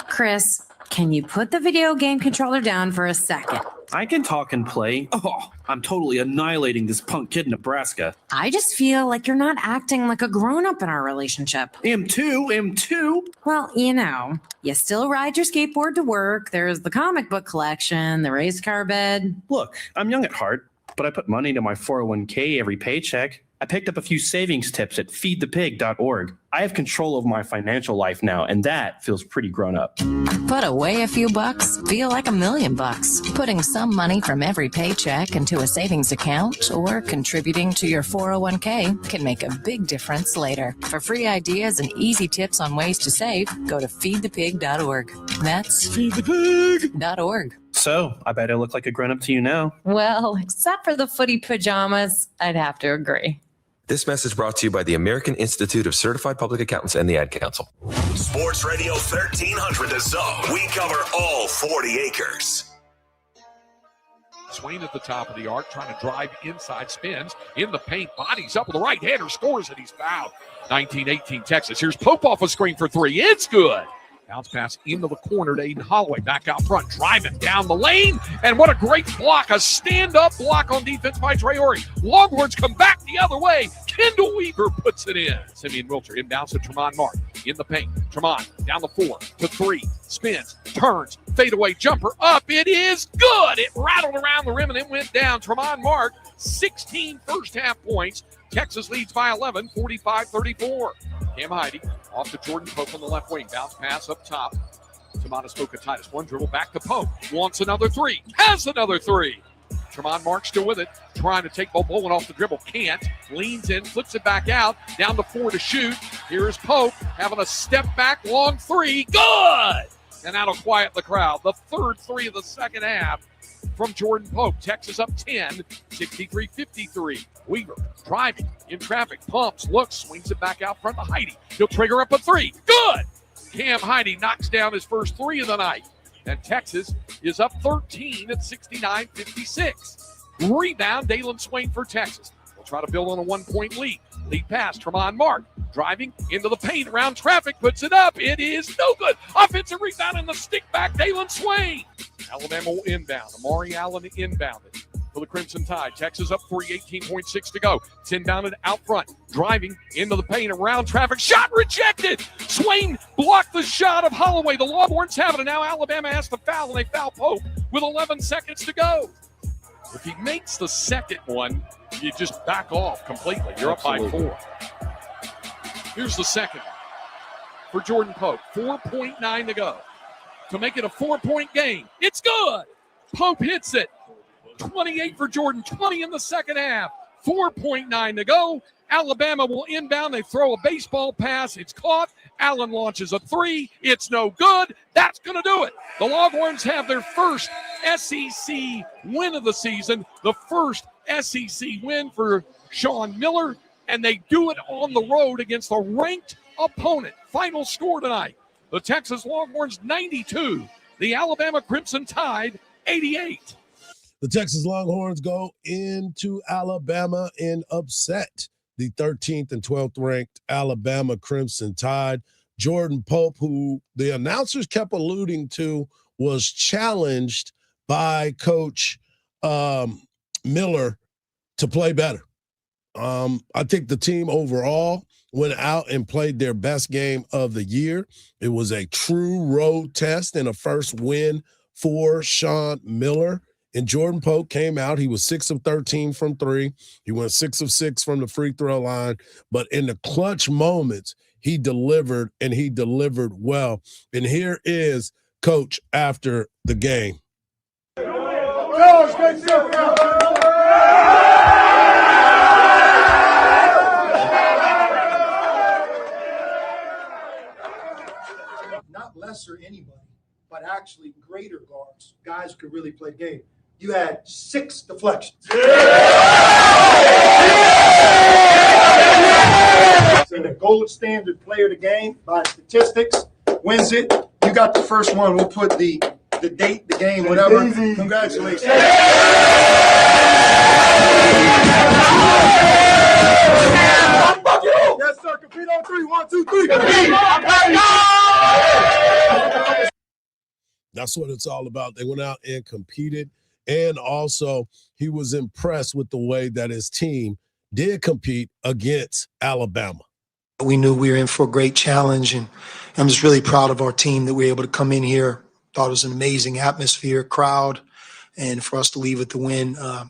Chris, can you put the video game controller down for a second? I can talk and play. Oh, I'm totally annihilating this punk kid in Nebraska. I just feel like you're not acting like a grown-up in our relationship. M two. Well, you still ride your skateboard to work. There's the comic book collection, the race car bed. Look, I'm young at heart, but I put money into my 401k every paycheck. I picked up a few savings tips at feedthepig.org. I have control over my financial life now, and that feels pretty grown up. Put away a few bucks, feel like $1 million bucks. Putting some money from every paycheck into a savings account or contributing to your 401k can make a big difference later. For free ideas and easy tips on ways to save, go to feedthepig.org. That's feedthepig.org. So, I bet I look like a grown-up to you now. Well, except for the footy pajamas, I'd have to agree. This message brought to you by the American Institute of Certified Public Accountants and the Ad Council. Sports Radio 1300 The Zone. We cover all 40 acres. Swain at the top of the arc, trying to drive inside, spins in the paint, bodies up with the right hander, scores, and he's fouled. 19-18 Texas. Here's Pope off a screen for three. It's good. Bounce pass into the corner to Aiden Holloway. Back out front, driving down the lane. And what a great block. A stand-up block on defense by Traore. Longhorns come back the other way. Kendall Weaver puts it in. Simeon Wilcher inbounds to Tremont Mark. In the paint. Tremont down the 4 to 3. Spins, turns, fadeaway jumper up. It is good. It rattled around the rim and it went down. Tremont Mark, 16 first-half points. Texas leads by 11, 45-34. Cam Heide off to Jordan Pope on the left wing. Bounce pass up top. Tomatis Fokatitis. One dribble back to Pope. Wants another three. Has another three. Tremont Mark still with it. Trying to take Bowen off the dribble. Can't. Leans in. Flips it back out. Down to 4 to shoot. Here is Pope having a step back long three. Good! And that'll quiet the crowd. The third three of the second half from Jordan Pope. Texas up 10, 63-53. Weaver driving in traffic, pumps, looks, swings it back out front to Heide. He'll trigger up a three. Good! Cam Heide knocks down his first three of the night. And Texas is up 13 at 69-56. Rebound, Dalen Swain for Texas. They'll try to build on a 1-point lead. Lead pass, Tremont Mark driving into the paint around traffic, puts it up. It is no good. Offensive rebound in the stick back, Dalen Swain. Alabama will inbound. Amari Allen inbounded for the Crimson Tide. Texas up 18.6 to go. It's inbounded out front. Driving into the paint around traffic. Shot rejected. Swain blocked the shot of Holloway. The Longhorns have it, and now Alabama has to foul, and they foul Pope with 11 seconds to go. If he makes the second one, you just back off completely. You're Absolutely. Up by 4. Here's the second one for Jordan Pope. 4.9 to go. To make it a 4-point game. It's good. Pope hits it. 28 for Jordan, 20 in the second half. 4.9 to go. Alabama will inbound. They throw a baseball pass. It's caught. Allen launches a three. It's no good. That's going to do it. The Longhorns have their first SEC win of the season, the first SEC win for Sean Miller, and they do it on the road against a ranked opponent. Final score tonight, the Texas Longhorns 92, the Alabama Crimson Tide 88. The Texas Longhorns go into Alabama and upset the 13th and 12th ranked Alabama Crimson Tide. Jordan Pope, who the announcers kept alluding to, was challenged by Coach Miller to play better. I think the team overall went out and played their best game of the year. It was a true road test and a first win for Sean Miller. And Jordan Pope came out. He was 6 of 13 from 3. He went 6 of 6 from the free throw line. But in the clutch moments, he delivered, and he delivered well. And here is Coach after the game. Not lesser anybody, but actually greater guards, guys who could really play the game. You had 6 deflections. And the gold standard player of the game by statistics wins it. You got the first one. We'll put the date, the game, whatever. Congratulations. Yes, sir. Compete on 3. 1, 2, 3. That's what it's all about. They went out and competed. And also, he was impressed with the way that his team did compete against Alabama. We knew we were in for a great challenge, and I'm just really proud of our team that we were able to come in here. Thought it was an amazing atmosphere, crowd, and for us to leave with the win, I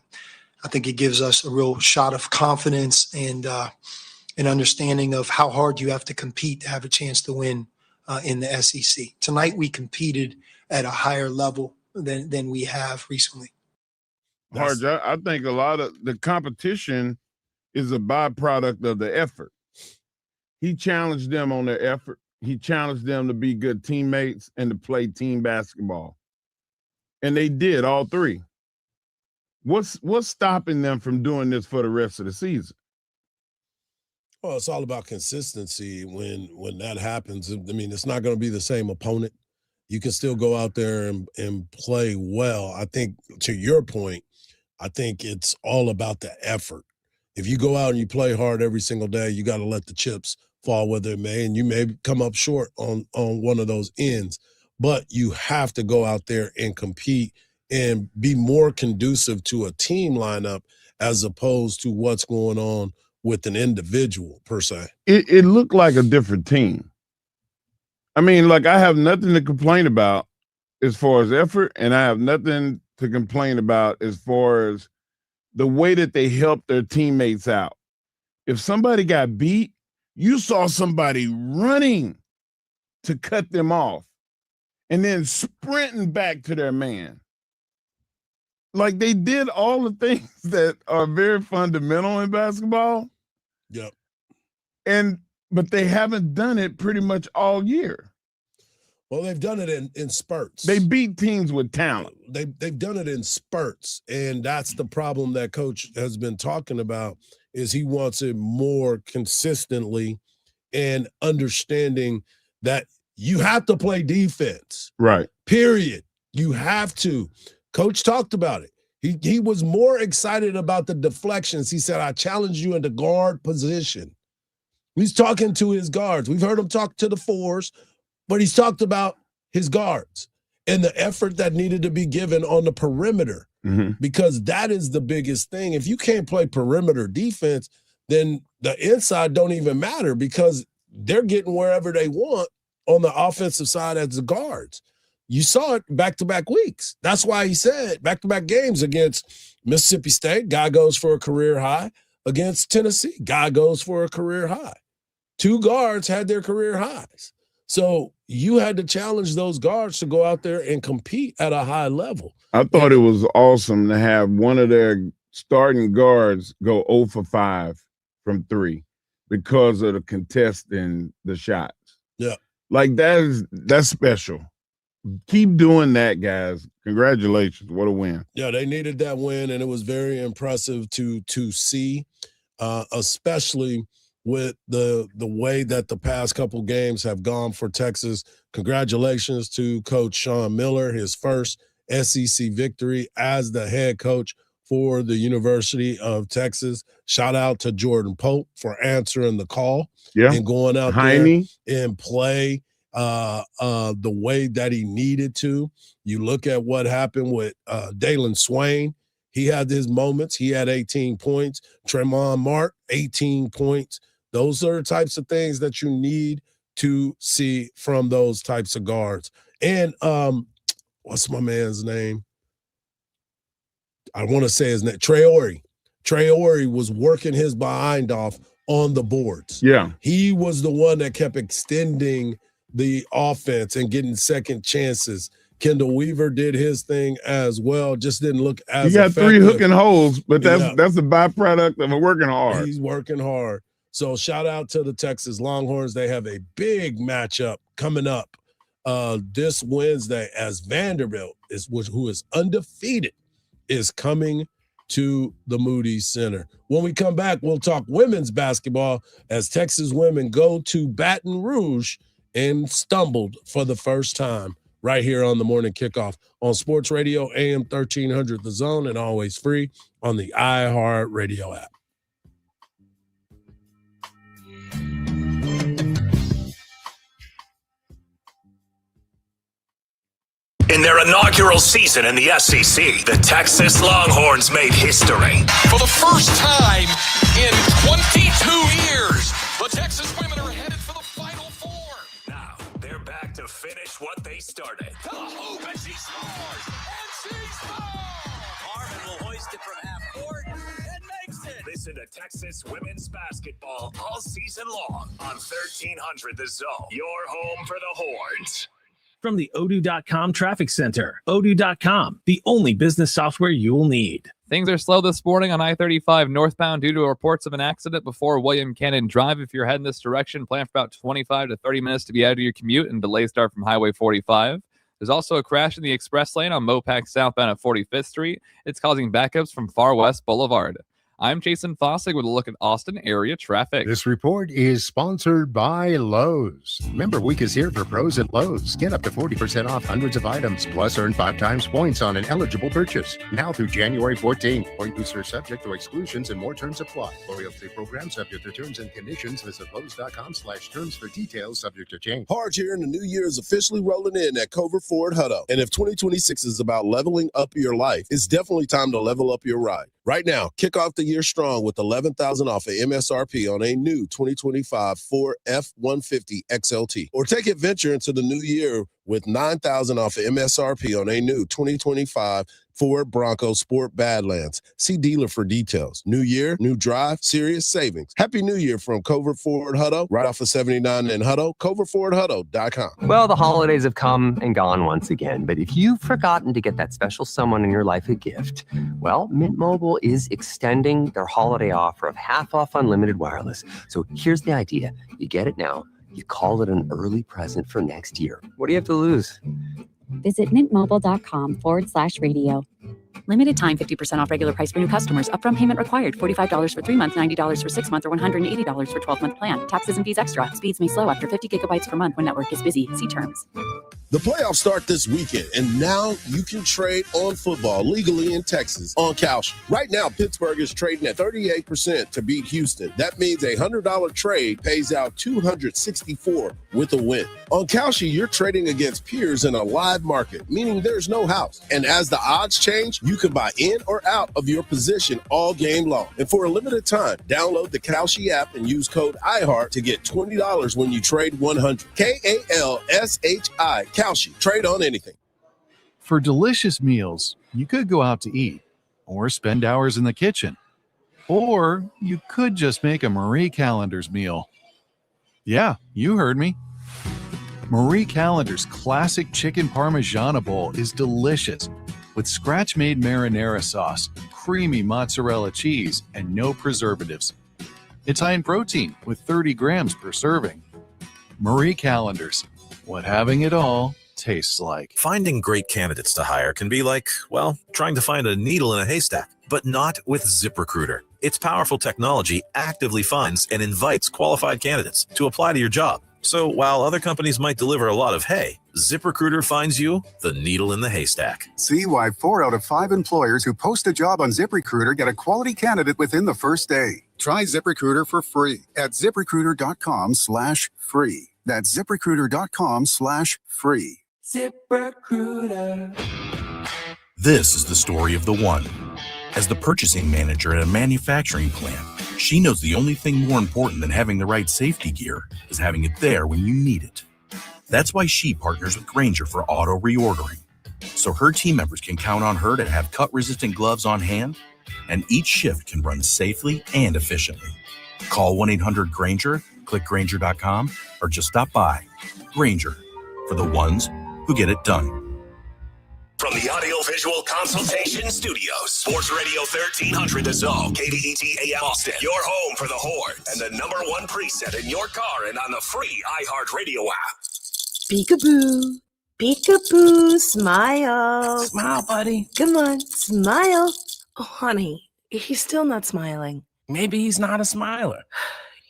think it gives us a real shot of confidence and an understanding of how hard you have to compete to have a chance to win in the SEC. Tonight, we competed at a higher level than we have recently. Hardge, I think a lot of the competition is a byproduct of the effort. He challenged them on their effort. He challenged them to be good teammates and to play team basketball. And they did, all 3. What's stopping them from doing this for the rest of the season? Well, it's all about consistency when that happens. I mean, it's not going to be the same opponent. You can still go out there and play well. I think, to your point, I think it's all about the effort. If you go out and you play hard every single day, you got to let the chips fall where they may, and you may come up short on one of those ends. But you have to go out there and compete and be more conducive to a team lineup as opposed to what's going on with an individual, per se. It looked like a different team. I mean, like, I have nothing to complain about as far as effort, and I have nothing to complain about as far as the way that they helped their teammates out. If somebody got beat, you saw somebody running to cut them off and then sprinting back to their man. Like, they did all the things that are very fundamental in basketball. Yep. But they haven't done it pretty much all year. Well, they've done it in spurts. They beat teams with talent. They've done it in spurts, and that's the problem that Coach has been talking about, is he wants it more consistently and understanding that you have to play defense. Right. Period. You have to. Coach talked about it. He was more excited about the deflections. He said, I challenge you in the guard position. He's talking to his guards. We've heard him talk to the 4s, but he's talked about his guards and the effort that needed to be given on the perimeter, because that is the biggest thing. If you can't play perimeter defense, then the inside don't even matter, because they're getting wherever they want on the offensive side as the guards. You saw it back-to-back weeks. That's why he said back-to-back games against Mississippi State, guy goes for a career high. Against Tennessee, guy goes for a career high. 2 guards had their career highs. So you had to challenge those guards to go out there and compete at a high level. I thought it was awesome to have one of their starting guards go 0 for 5 from 3 because of the contesting the shots. Yeah. Like, that's special. Keep doing that, guys. Congratulations. What a win. Yeah, they needed that win, and it was very impressive to see, especially with the way that the past couple games have gone for Texas. Congratulations to Coach Sean Miller, his first SEC victory as the head coach for the University of Texas. Shout out to Jordan Pope for answering the call and going out there and play the way that he needed to. You look at what happened with Dalen Swain. He had his moments. He had 18 points. Tremont Mark, 18 points. Those are the types of things that you need to see from those types of guards. And what's my man's name? I want to say his name, Traore. Traore was working his behind off on the boards. Yeah. He was the one that kept extending the offense and getting second chances. Kendall Weaver did his thing as well, just didn't look as He got effective. 3 hooking holes, but that's the byproduct of working hard. He's working hard. So shout out to the Texas Longhorns. They have a big matchup coming up this Wednesday as Vanderbilt, who is undefeated, is coming to the Moody Center. When we come back, we'll talk women's basketball as Texas women go to Baton Rouge and stumbled for the first time right here on the Morning Kickoff on Sports Radio, AM 1300 The Zone, and always free on the iHeart Radio app. In their inaugural season in the SEC, the Texas Longhorns made history. For the first time in 22 years, the Texas women are headed for the Final Four. Now, they're back to finish what they started. To the hoop, and she scores! And she scores! Marvin will hoist it from half court and makes it. Listen to Texas women's basketball all season long on 1300 The Zone, your home for the Horns. From the Odoo.com Traffic Center, Odoo.com, the only business software you will need. Things are slow this morning on I-35 northbound due to reports of an accident before William Cannon Drive. If you're heading this direction, plan for about 25 to 30 minutes to be out of your commute, and delays start from Highway 45. There's also a crash in the express lane on Mopac southbound at 45th Street. It's causing backups from Far West Boulevard. I'm Jason Fossig with a look at Austin area traffic. This report is sponsored by Lowe's. Member Week is here for pros at Lowe's. Get up to 40% off hundreds of items, plus earn 5 times points on an eligible purchase. Now through January 14th. Point booster subject to exclusions and more terms apply. Loyalty program subject to terms and conditions. Visit Lowe's.com/terms for details subject to change. Hardge here, and the new year is officially rolling in at Cover Ford Hutto. And if 2026 is about leveling up your life, it's definitely time to level up your ride. Right now, kick off the year strong with $11,000 off of MSRP on a new 2025 Ford F-150 XLT. Or take adventure into the new year with $9,000 off of MSRP on a new 2025 Ford Bronco Sport Badlands. See dealer for details. New year, new drive, serious savings. Happy New Year from Covert Ford Hutto, right off of 79 in Hutto, coverfordhutto.com. Well, the holidays have come and gone once again, but if you've forgotten to get that special someone in your life a gift, well, Mint Mobile is extending their holiday offer of half off unlimited wireless. So here's the idea. You get it now. You call it an early present for next year. What do you have to lose? Visit mintmobile.com/radio. Limited time 50% off regular price for new customers. Upfront payment required. $45 for 3 months, $90 for 6 months, or $180 for 12-month plan. Taxes and fees extra. Speeds may slow after 50 gigabytes per month when network is busy. See terms. The playoffs start this weekend, and now you can trade on football legally in Texas on Kalshi. Right now, Pittsburgh is trading at 38% to beat Houston. That means a $100 trade pays out $264 with a win. On Kalshi, you're trading against peers in a live market, meaning there's no house. And as the odds change, you can buy in or out of your position all game long. And for a limited time, download the Kalshi app and use code iHeart to get $20 when you trade $100. KALSHI. Kalshi. Trade on anything. For delicious meals, you could go out to eat or spend hours in the kitchen. Or you could just make a Marie Callender's meal. Yeah, you heard me. Marie Callender's classic chicken Parmigiana bowl is delicious with scratch-made marinara sauce, creamy mozzarella cheese, and no preservatives. It's high in protein with 30 grams per serving. Marie Callender's. What having it all tastes like. Finding great candidates to hire can be like, well, trying to find a needle in a haystack, but not with ZipRecruiter. Its powerful technology actively finds and invites qualified candidates to apply to your job. So while other companies might deliver a lot of hay, ZipRecruiter finds you the needle in the haystack. See why 4 out of 5 employers who post a job on ZipRecruiter get a quality candidate within the first day. Try ZipRecruiter for free at ZipRecruiter.com/free. That's ZipRecruiter.com/free. ZipRecruiter. This is the story of the one. As the purchasing manager at a manufacturing plant, She knows the only thing more important than having the right safety gear is having it there when you need it. That's why she partners with Grainger for auto reordering, so her team members can count on her to have cut-resistant gloves on hand, and each shift can run safely and efficiently. Call 1-800-GRAINGER, click Grainger.com, or just stop by. Grainger, for the ones who get it done. From the Audiovisual Consultation Studios, Sports Radio 1300 The Zone, KDET AM Austin, your home for the Horns, and the #1 preset in your car and on the free iHeartRadio app. Peekaboo, peekaboo, smile. Smile, buddy. Come on, smile. Oh, honey, he's still not smiling. Maybe he's not a smiler.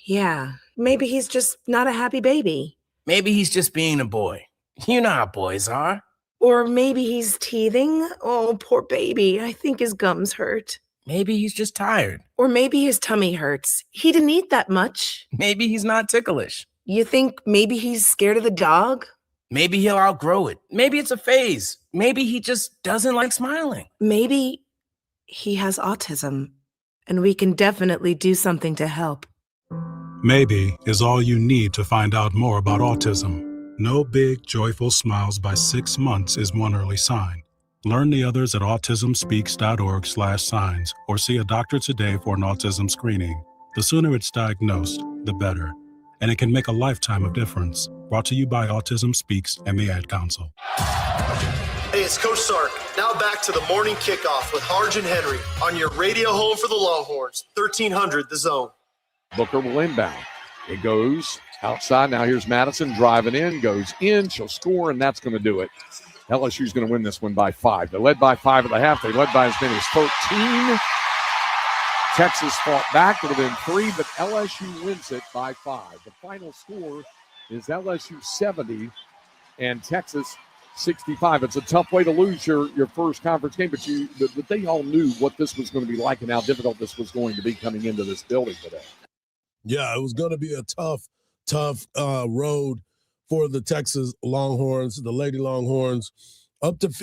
Yeah, maybe he's just not a happy baby. Maybe he's just being a boy. You know how boys are. Or maybe he's teething. Oh, poor baby. I think his gums hurt. Maybe he's just tired. Or maybe his tummy hurts. He didn't eat that much. Maybe he's not ticklish. You think maybe he's scared of the dog? Maybe he'll outgrow it. Maybe it's a phase. Maybe he just doesn't like smiling. Maybe he has autism, and we can definitely do something to help. Maybe is all you need to find out more about autism. No big, joyful smiles by 6 months is one early sign. Learn the others at autismspeaks.org/signs or see a doctor today for an autism screening. The sooner it's diagnosed, the better. And it can make a lifetime of difference. Brought to you by Autism Speaks and the Ad Council. Hey, it's Coach Sark. Now back to the morning kickoff with Hardge and Henry on your radio home for the Longhorns, 1300 The Zone. Booker will inbound. It goes outside. Now here's Madison driving in, goes in. She'll score, and that's going to do it. LSU's going to win this one by 5. They led by 5 at the half. They led by as many as 13. Texas fought back. It would have been 3, but LSU wins it by 5. The final score is LSU 70 and Texas 65. It's a tough way to lose your first conference game, but they all knew what this was going to be like and how difficult this was going to be coming into this building today. Yeah, it was going to be a tough road for the Texas Longhorns, the Lady Longhorns,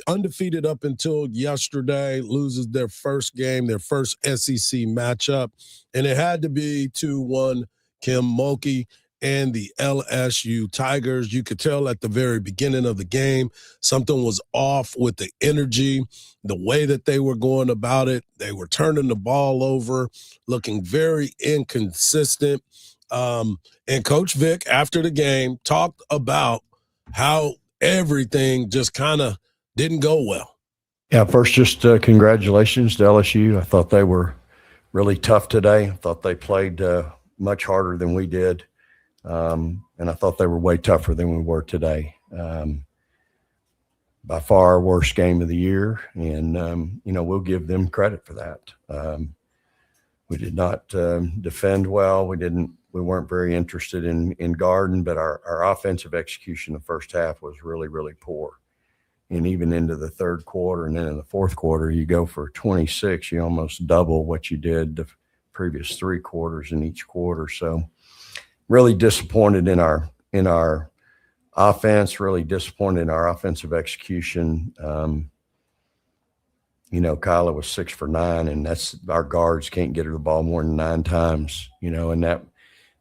undefeated up until yesterday, loses their first game, their first SEC matchup, and it had to be 2-1 Kim Mulkey and the LSU Tigers. You could tell at the very beginning of the game, something was off with the energy, the way that they were going about it. They were turning the ball over, looking very inconsistent. And Coach Vic, after the game, talked about how everything just kind of didn't go well. Yeah, first, just congratulations to LSU. I thought they were really tough today. I thought they played much harder than we did. And I thought they were way tougher than we were today. By far our worst game of the year. And, we'll give them credit for that. We did not defend well. We weren't very interested in guarding, but our offensive execution in the first half was really, really poor. And even into the third quarter and then in the fourth quarter, you go for 26, you almost double what you did the previous 3 quarters in each quarter. So really disappointed in our offense, really disappointed in our offensive execution. Kyla was 6 for 9, and that's our guards can't get her the ball more than 9 times, and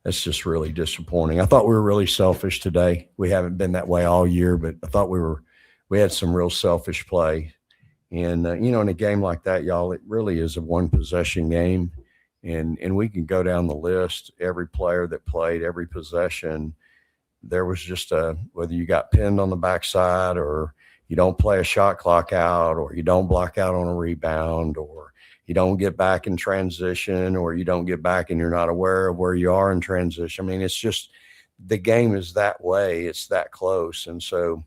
that's just really disappointing. I thought we were really selfish today. We haven't been that way all year, but I thought we had some real selfish play. And, in a game like that, y'all, it really is a 1-possession game. And we can go down the list, every player that played, every possession. There was just whether you got pinned on the backside or you don't play a shot clock out or you don't block out on a rebound or you don't get back in transition or you don't get back and you're not aware of where you are in transition. I mean, it's just the game is that way. It's that close. And so,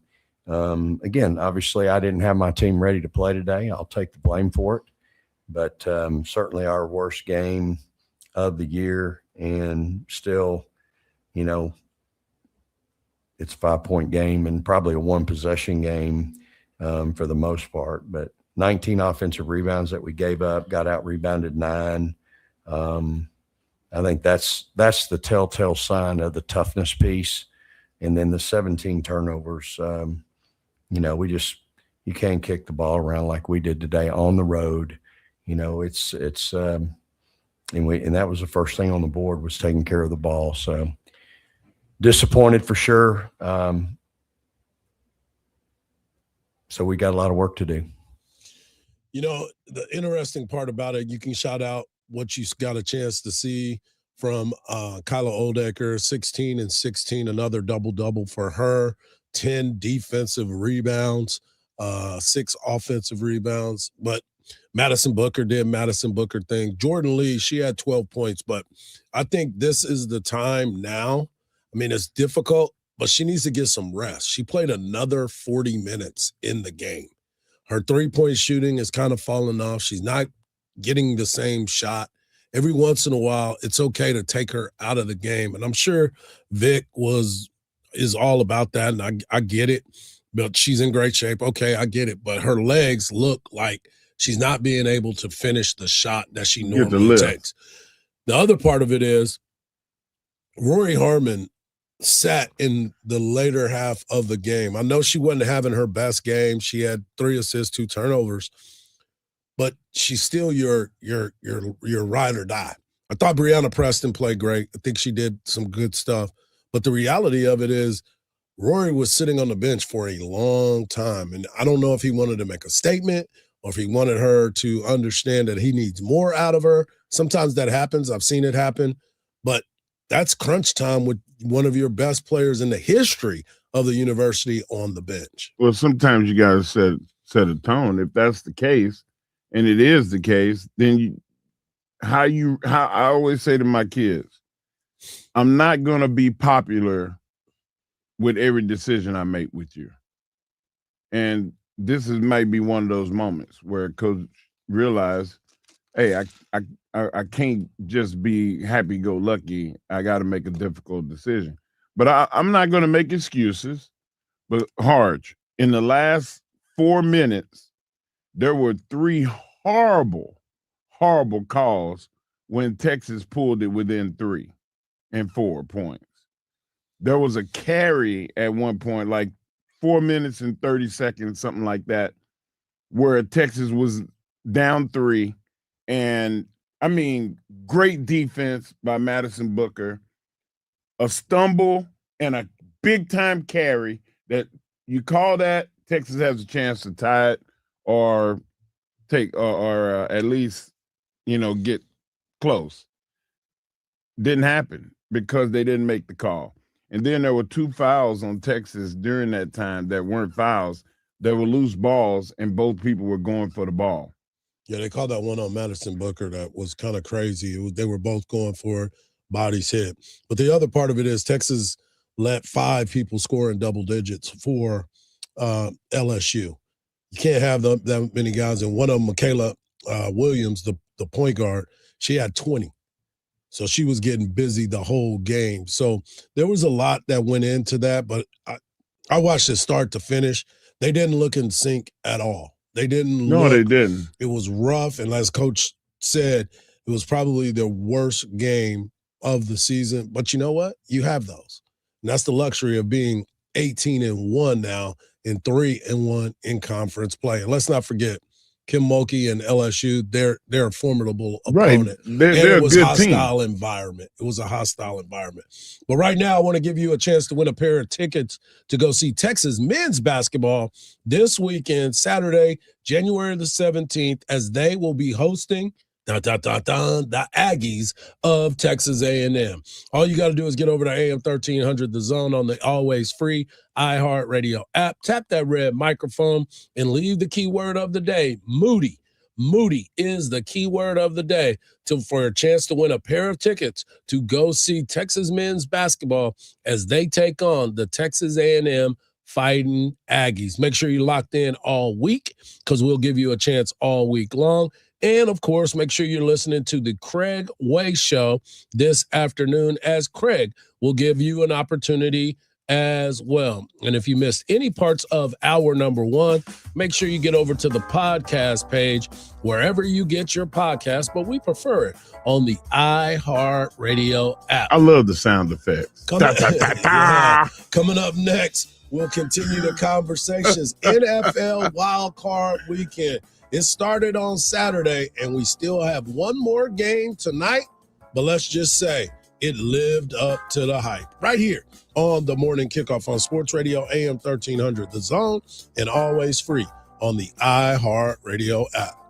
again, obviously I didn't have my team ready to play today. I'll take the blame for it. But certainly our worst game of the year, and still, it's a 5-point game and probably a 1-possession game for the most part. But 19 offensive rebounds that we gave up, got out rebounded 9. I think that's the telltale sign of the toughness piece. And then the 17 turnovers, you can't kick the ball around like we did today on the road. It's and that was the first thing on the board, was taking care of the ball. So disappointed for sure. So we got a lot of work to do. You know, the interesting part about it, you can shout out what you got a chance to see from Kyla Oldecker, 16 and 16, another double-double for her, 10 defensive rebounds, 6 offensive rebounds. But Madison Booker did Madison Booker thing. Jordan Lee, she had 12 points, but I think this is the time now. I mean, it's difficult, but she needs to get some rest. She played another 40 minutes in the game. Her three-point shooting is kind of falling off. She's not getting the same shot. Every once in a while, it's okay to take her out of the game. And I'm sure Vic is all about that, and I get it. But she's in great shape. Okay, I get it. But her legs look like she's not being able to finish the shot that she normally takes. The other part of it is Rory Harmon sat in the later half of the game. I know she wasn't having her best game. She had 3 assists, 2 turnovers, but she's still your ride or die. I thought Brianna Preston played great. I think she did some good stuff. But the reality of it is Rory was sitting on the bench for a long time. And I don't know if he wanted to make a statement or if he wanted her to understand that he needs more out of her. Sometimes that happens. I've seen it happen. But that's crunch time with one of your best players in the history of the university on the bench. Well, sometimes you got to set a tone. If that's the case, and it is the case, then how I always say to my kids, I'm not going to be popular with every decision I make with you. And this might be one of those moments where coach realized, hey, I can't just be happy-go-lucky. I got to make a difficult decision. But I'm not going to make excuses. But, Hardge, in the last 4 minutes, there were 3 horrible calls when Texas pulled it within 3 and 4 points. There was a carry at one point, like 4 minutes and 30 seconds, something like that, where Texas was down 3. And, I mean, great defense by Madison Booker, a stumble and a big-time carry that you call that, Texas has a chance to tie it or take or at least, get close. Didn't happen because they didn't make the call. And then there were 2 fouls on Texas during that time that weren't fouls. There were loose balls, and both people were going for the ball. Yeah, they called that one on Madison Booker that was kind of crazy. They were both going for bodies hit. But the other part of it is Texas let 5 people score in double digits for LSU. You can't have that many guys. And one of them, Michaela Williams, the point guard, she had 20. So she was getting busy the whole game. So there was a lot that went into that. But I watched it start to finish. They didn't look in sync at all. They didn't. No, they didn't. It was rough. And as Coach said, it was probably the worst game of the season. But you know what? You have those. And that's the luxury of being 18-1 now and 3-1 in conference play. And let's not forget, Kim Mulkey and LSU, they're a formidable opponent. Right. They're it was a good hostile team. environment. It was a hostile environment. But right now, I want to give you a chance to win a pair of tickets to go see Texas men's basketball this weekend, Saturday, January the 17th, as they will be hosting the Aggies of Texas A&M. All you got to do is get over to AM 1300 The Zone on the always free iHeartRadio app. Tap that red microphone and leave the keyword of the day, Moody. Moody is the keyword of the day for a chance to win a pair of tickets to go see Texas men's basketball as they take on the Texas A&M Fighting Aggies. Make sure you're locked in all week because we'll give you a chance all week long. And, of course, make sure you're listening to the Craig Way Show this afternoon, as Craig will give you an opportunity as well. And if you missed any parts of hour number 1, make sure you get over to the podcast page wherever you get your podcast, but we prefer it on the iHeartRadio app. I love the sound effects. Coming up next, we'll continue the conversations. NFL Wild Card Weekend. It started on Saturday, and we still have one more game tonight, but let's just say it lived up to the hype. Right here on the Morning Kickoff on Sports Radio AM 1300 The Zone, and always free on the iHeartRadio app.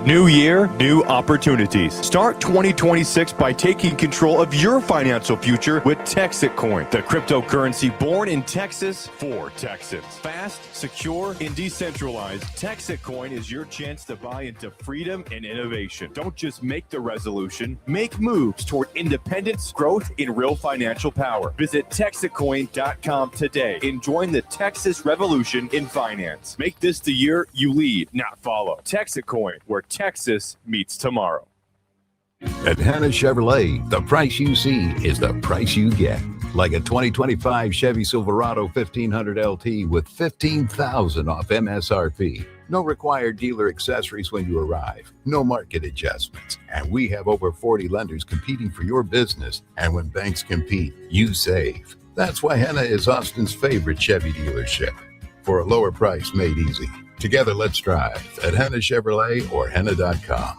New year, new opportunities. Start 2026 by taking control of your financial future with Texit Coin, the cryptocurrency born in Texas for Texans. Fast, secure, and decentralized, Texit Coin is your chance to buy into freedom and innovation. Don't just make the resolution, make moves toward independence, growth, and real financial power. Visit TexitCoin.com today and join the Texas revolution in finance. Make this the year you lead, not follow. Texit Coin, where Texas meets tomorrow. At Hanna Chevrolet, the price you see is the price you get. Like a 2025 Chevy Silverado 1500 LT with $15,000 off MSRP. No required dealer accessories when you arrive. No market adjustments. And we have over 40 lenders competing for your business. And when banks compete, you save. That's why Hanna is Austin's favorite Chevy dealership. For a lower price made easy. Together, let's drive at Hanna Chevrolet or Hanna.com.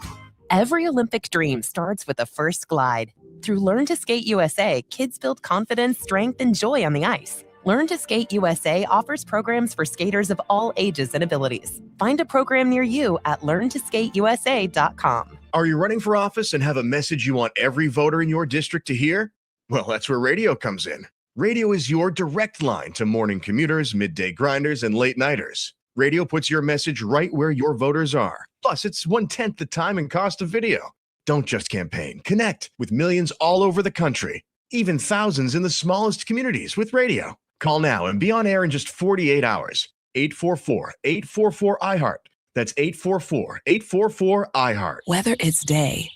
Every Olympic dream starts with a first glide. Through Learn to Skate USA, kids build confidence, strength, and joy on the ice. Learn to Skate USA offers programs for skaters of all ages and abilities. Find a program near you at learntosskateusa.com. Are you running for office and have a message you want every voter in your district to hear? Well, that's where radio comes in. Radio is your direct line to morning commuters, midday grinders, and late nighters. Radio puts your message right where your voters are. Plus, it's 1/10 the time and cost of video. Don't just campaign. Connect with millions all over the country, even thousands in the smallest communities with radio. Call now and be on air in just 48 hours. 844-844-iHeart. That's 844-844-iHeart. Whether it's day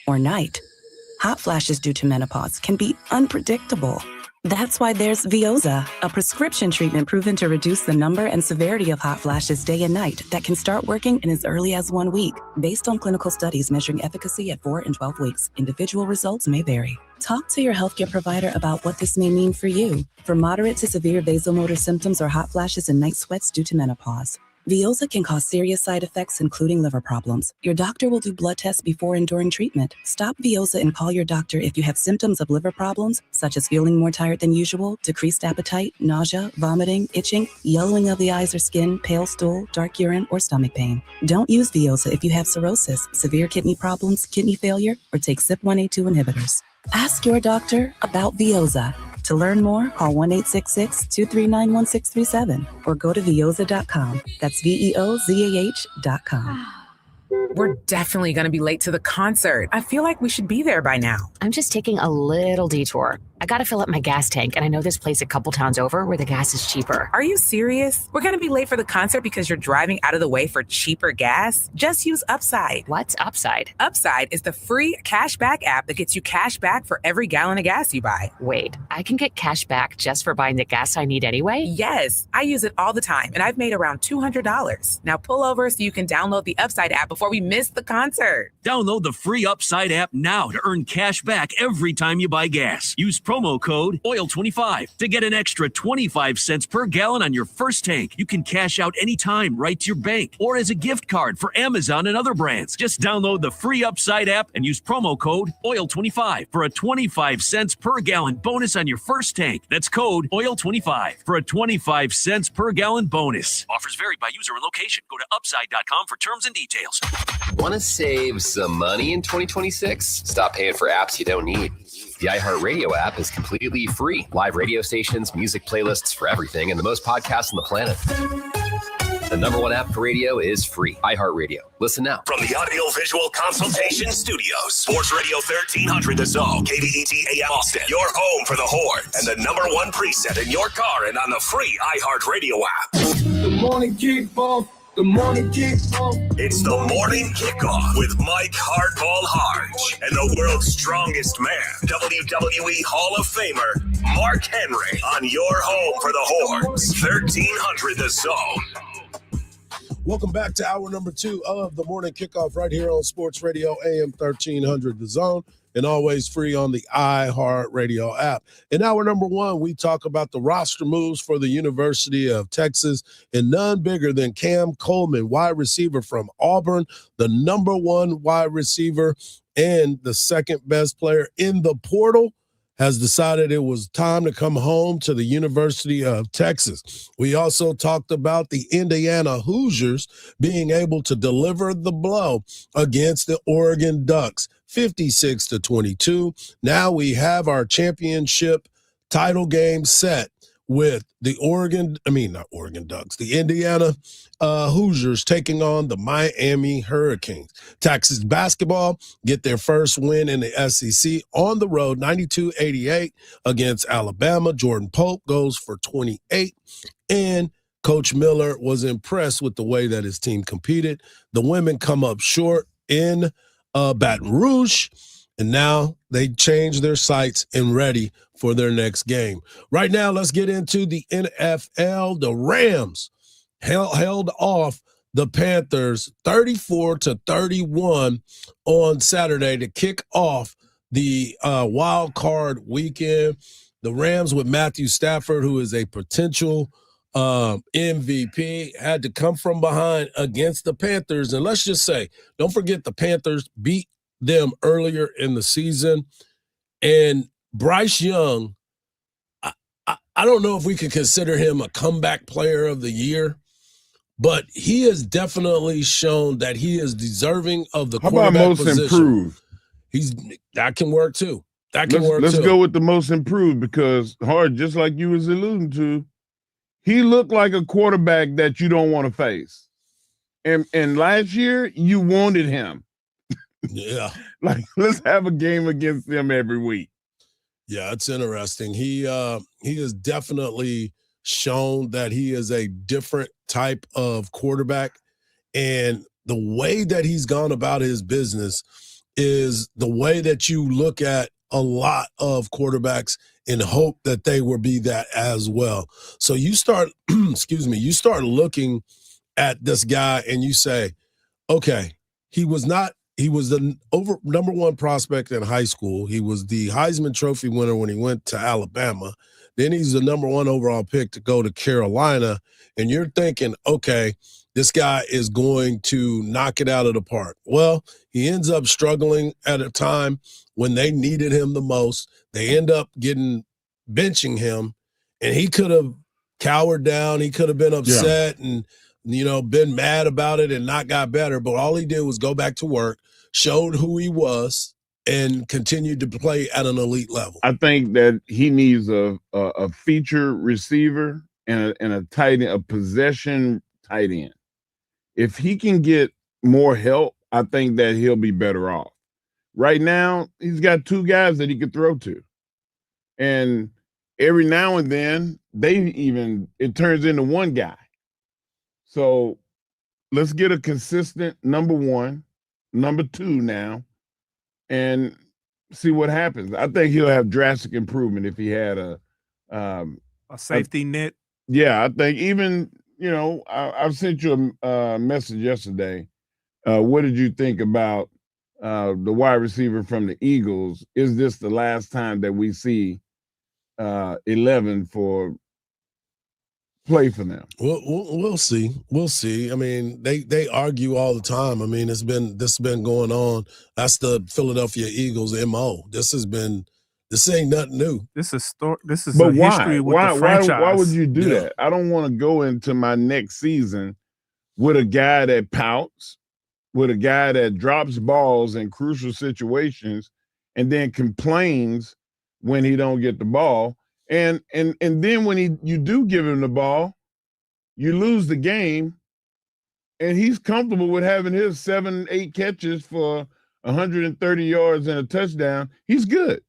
or night, hot flashes due to menopause can be unpredictable. That's why there's Veoza, a prescription treatment proven to reduce the number and severity of hot flashes day and night that can start working in as early as 1 week. Based on clinical studies measuring efficacy at 4 and 12 weeks, individual results may vary. Talk to your healthcare provider about what this may mean for you. For moderate to severe vasomotor symptoms or hot flashes and night sweats due to menopause, Veoza can cause serious side effects, including liver problems. Your doctor will do blood tests before and during treatment. Stop Veoza and call your doctor if you have symptoms of liver problems, such as feeling more tired than usual, decreased appetite, nausea, vomiting, itching, yellowing of the eyes or skin, pale stool, dark urine, or stomach pain. Don't use Veoza if you have cirrhosis, severe kidney problems, kidney failure, or take CYP1A2 inhibitors. Ask your doctor about Veoza. To learn more, call 1-866-239-1637 or go to Veoza.com. That's VEOZAH.com. We're definitely going to be late to the concert. I feel like we should be there by now. I'm just taking a little detour. I got to fill up my gas tank, and I know this place a couple towns over where the gas is cheaper. Are you serious? We're going to be late for the concert because you're driving out of the way for cheaper gas? Just use Upside. What's Upside? Upside is the free cashback app that gets you cash back for every gallon of gas you buy. Wait, I can get cash back just for buying the gas I need anyway? Yes, I use it all the time, and I've made around $200. Now pull over so you can download the Upside app before we miss the concert. Download the free Upside app now to earn cash back every time you buy gas. Use promo code OIL25 to get an extra 25 cents per gallon on your first tank. You can cash out anytime right to your bank or as a gift card for Amazon and other brands. Just download the free Upside app and use promo code OIL25 for a 25 cents per gallon bonus on your first tank. That's code OIL25 for a 25 cents per gallon bonus. Offers vary by user and location. Go to upside.com for terms and details. Want to save some money in 2026? Stop paying for apps you don't need. The iHeartRadio app is completely free. Live radio stations, music playlists for everything, and the most podcasts on the planet. The number one app for radio is free. iHeartRadio. Listen now. From the Audio Visual Consultation Studios, Sports Radio 1300 The Zone, KBET AM Austin, your home for the Horns, and the number one preset in your car and on the free iHeartRadio app. The morning kickoff. The morning kickoff. It's the morning kickoff with Mike Hardball Hardge and the world's strongest man, WWE Hall of Famer Mark Henry, on your home for the Horns, 1300 The Zone. Welcome back to hour number 2 of the morning kickoff right here on Sports Radio AM 1300 The Zone, and always free on the iHeartRadio app. In hour number 1, we talk about the roster moves for the University of Texas, and none bigger than Cam Coleman, wide receiver from Auburn, the number 1 wide receiver and the second best player in the portal, has decided it was time to come home to the University of Texas. We also talked about the Indiana Hoosiers being able to deliver the blow against the Oregon Ducks, 56-22. Now we have our championship title game set with the Indiana Hoosiers taking on the Miami Hurricanes. Texas basketball get their first win in the SEC on the road, 92-88 against Alabama. Jordan Pope goes for 28, and Coach Miller was impressed with the way that his team competed. The women come up short in Baton Rouge, and now they change their sights and ready for their next game. Right now, let's get into the NFL. The Rams held off the Panthers 34-31 on Saturday to kick off the wild card weekend. The Rams with Matthew Stafford, who is a potential MVP, had to come from behind against the Panthers. And let's just say, don't forget the Panthers beat them earlier in the season. And Bryce Young, I don't know if we could consider him a comeback player of the year, but he has definitely shown that he is deserving of the quarterback position. How about most improved? That can work too. Let's go with the most improved, because Hard, just like you was alluding to, he looked like a quarterback that you don't want to face. And last year, you wanted him. Yeah. Like, let's have a game against them every week. Yeah, it's interesting. He has definitely shown that he is a different type of quarterback. And the way that he's gone about his business is the way that you look at a lot of quarterbacks and hope that they will be that as well. So you start, you start looking at this guy and you say, okay, he was the number 1 prospect in high school. He was the Heisman Trophy winner when he went to Alabama. Then he's the number 1 overall pick to go to Carolina. And you're thinking, okay, this guy is going to knock it out of the park. Well, he ends up struggling at a time when they needed him the most. They end up benching him, and he could have cowered down. He could have been upset and, been mad about it and not got better. But all he did was go back to work, showed who he was, and continued to play at an elite level. I think that he needs a feature receiver and a tight end, a possession tight end. If he can get more help, I think that he'll be better off. Right now, he's got 2 guys that he could throw to. And every now and then, it turns into 1 guy. So let's get a consistent number 1, number 2 now, and see what happens. I think he'll have drastic improvement if he had a safety net. Yeah, I think even, I've sent you a message yesterday. What did you think about the wide receiver from the Eagles? Is this the last time that we see 11 for play for them? We'll see. We'll see. I mean, they argue all the time. I mean, this has been going on. That's the Philadelphia Eagles MO. This ain't nothing new. This is a history with the franchise. Why would you do that? I don't want to go into my next season with a guy that pouts, with a guy that drops balls in crucial situations and then complains when he don't get the ball. And then when you do give him the ball, you lose the game and he's comfortable with having his 7-8 catches for 130 yards and a touchdown. He's good.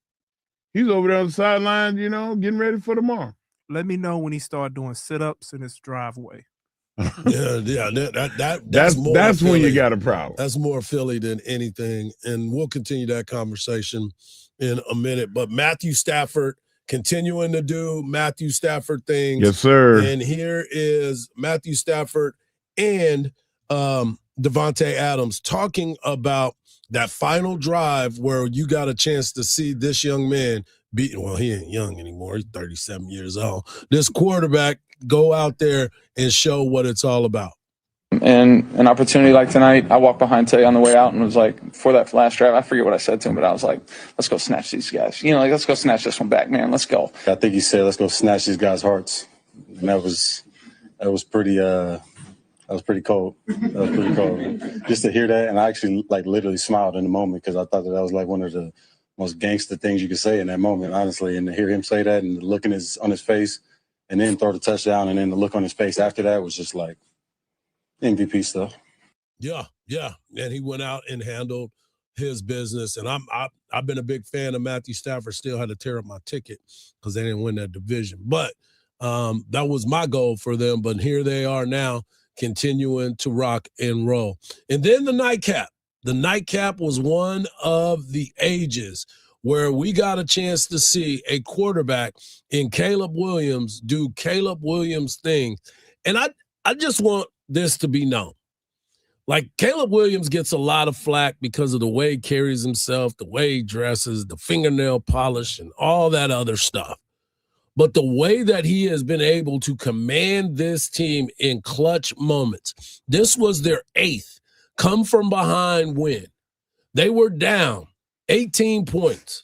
He's over there on the sideline, getting ready for tomorrow. Let me know when he start doing sit-ups in his driveway. That's when you got a problem. That's more Philly than anything, and we'll continue that conversation in a minute. But Matthew Stafford continuing to do Matthew Stafford things. Yes, sir. And here is Matthew Stafford and Devontae Adams talking about that final drive where you got a chance to see this young man he ain't young anymore. He's 37 years old. This quarterback go out there and show what it's all about. And an opportunity like tonight, I walked behind Tay on the way out and was like, for that last drive, I forget what I said to him, but I was like, let's go snatch these guys. Let's go snatch this one back, man. Let's go. I think he said, let's go snatch these guys' hearts. And that was pretty cold. That was pretty cold. Just to hear that, and I actually literally smiled in the moment because I thought that was one of the most gangster things you could say in that moment, honestly. And to hear him say that and the look on his face and then throw the touchdown and then the look on his face after that was just like MVP stuff. Yeah. And he went out and handled his business. And I've been a big fan of Matthew Stafford. Still had to tear up my ticket because they didn't win that division. But that was my goal for them. But here they are now, continuing to rock and roll. And then the nightcap. The nightcap was one of the ages where we got a chance to see a quarterback in Caleb Williams do Caleb Williams things. And I just want this to be known. Caleb Williams gets a lot of flack because of the way he carries himself, the way he dresses, the fingernail polish, and all that other stuff. But the way that he has been able to command this team in clutch moments, this was their 8th come from behind win. They were down 18 points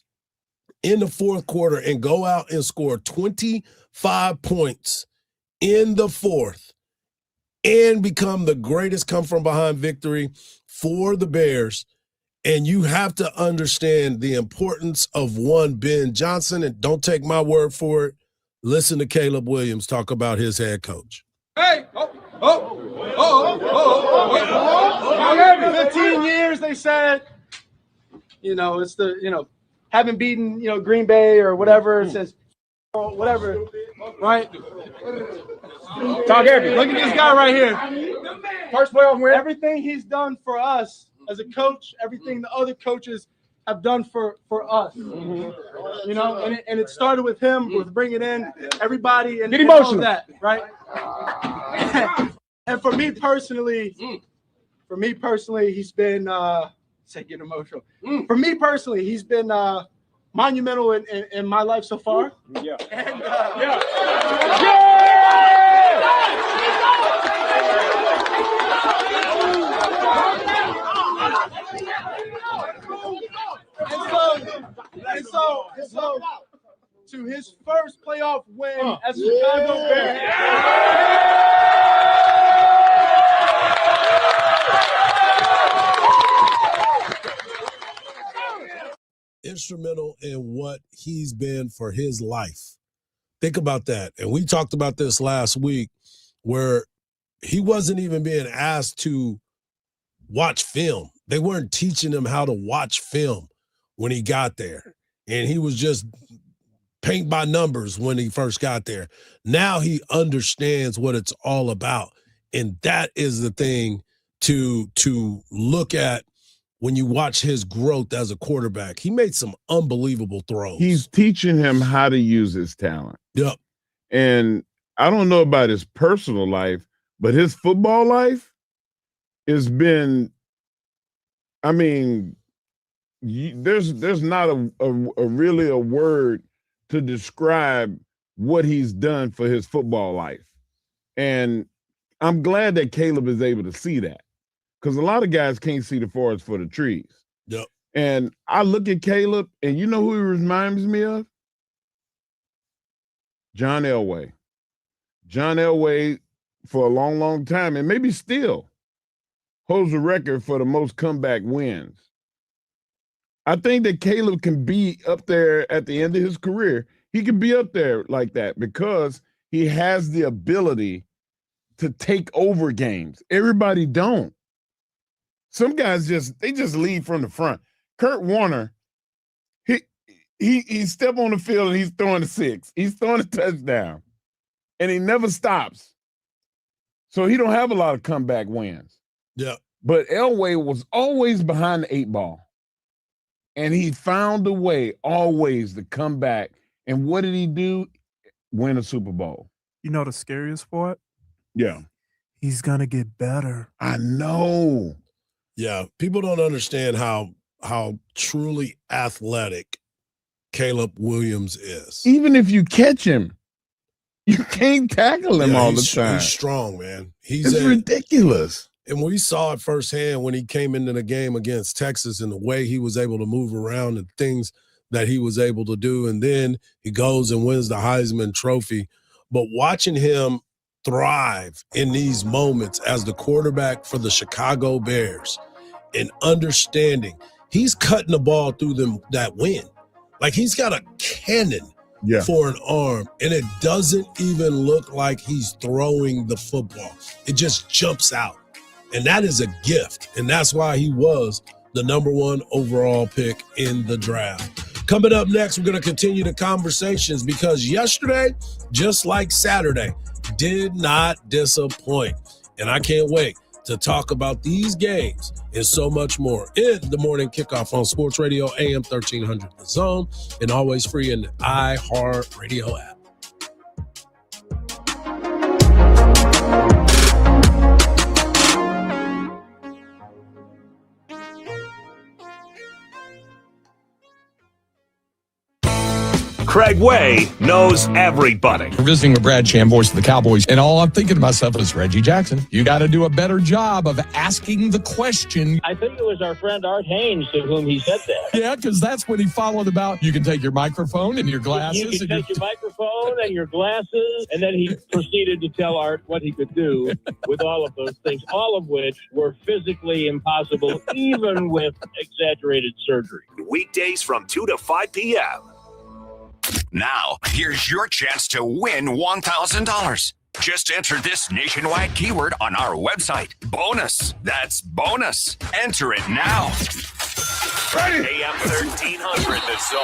in the fourth quarter and go out and score 25 points in the fourth and become the greatest come from behind victory for the Bears. And you have to understand the importance of Ben Johnson, and don't take my word for it. Listen to Caleb Williams talk about his head coach. Hey, 15 years, they said, it's haven't beaten, Green Bay or whatever since whatever, right? Talk everything. Look at this guy right here. First playoff win. Everything he's done for us as a coach, everything the other coaches have done for us, and it started with him, with bringing in everybody and all of that, right? And for me personally, he's been get emotional. For me personally, he's been monumental in my life so far. Yeah. And, And so, to his first playoff win as a Chicago Bear. Instrumental in what he's been for his life. Think about that. And we talked about this last week where he wasn't even being asked to watch film. They weren't teaching him how to watch film when he got there. And he was just paint by numbers when he first got there. Now he understands what it's all about. And that is the thing to look at when you watch his growth as a quarterback. He made some unbelievable throws. He's teaching him how to use his talent. Yep. And I don't know about his personal life, but his football life has been, there's not a really a word to describe what he's done for his football life. And I'm glad that Caleb is able to see that, because a lot of guys can't see the forest for the trees. Yep. And I look at Caleb, and you know who he reminds me of? John Elway. John Elway, for a long, long time, and maybe still, holds the record for the most comeback wins. I think that Caleb can be up there at the end of his career. He can be up there like that because he has the ability to take over games. Everybody don't. Some guys just lead from the front. Kurt Warner, he step on the field and he's throwing a 6. He's throwing a touchdown. And he never stops. So he don't have a lot of comeback wins. Yeah. But Elway was always behind the 8 ball. And he found a way always to come back. And what did he do? Win a Super Bowl. You know the scariest part? Yeah. He's going to get better. I know. Yeah. People don't understand how truly athletic Caleb Williams is. Even if you catch him, you can't tackle him all the time. He's strong, man. It's ridiculous. And we saw it firsthand when he came into the game against Texas and the way he was able to move around and things that he was able to do. And then he goes and wins the Heisman Trophy. But watching him thrive in these moments as the quarterback for the Chicago Bears and understanding he's cutting the ball through them that win. Like he's got a cannon for an arm, and it doesn't even look like he's throwing the football. It just jumps out. And that is a gift. And that's why he was the #1 overall pick in the draft. Coming up next, we're going to continue the conversations because yesterday, just like Saturday, did not disappoint. And I can't wait to talk about these games and so much more in the morning kickoff on Sports Radio AM 1300 The Zone and always free in the iHeartRadio app. Craig Way knows everybody. We're visiting with Brad Sham, voice of the Cowboys, and all I'm thinking to myself is, Reggie Jackson, you got to do a better job of asking the question. I think it was our friend Art Haynes to whom he said that. Yeah, because that's when he followed about, you can take your microphone and your glasses. You can take your microphone and your glasses, and then he proceeded to tell Art what he could do with all of those things, all of which were physically impossible, even with exaggerated surgery. Weekdays from 2 to 5 p.m. Now, here's your chance to win $1,000. Just enter this nationwide keyword on our website. Bonus. That's bonus. Enter it now. Ready? AM 1300 The Zone.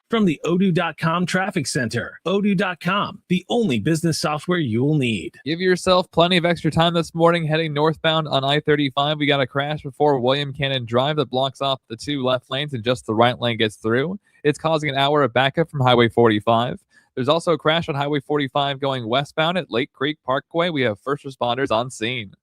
From the Odoo.com Traffic Center. Odoo.com, the only business software you'll need. Give yourself plenty of extra time this morning heading northbound on I-35. We got a crash before William Cannon Drive that blocks off the 2 left lanes and just the right lane gets through. It's causing an hour of backup from Highway 45. There's also a crash on Highway 45 going westbound at Lake Creek Parkway. We have first responders on scene.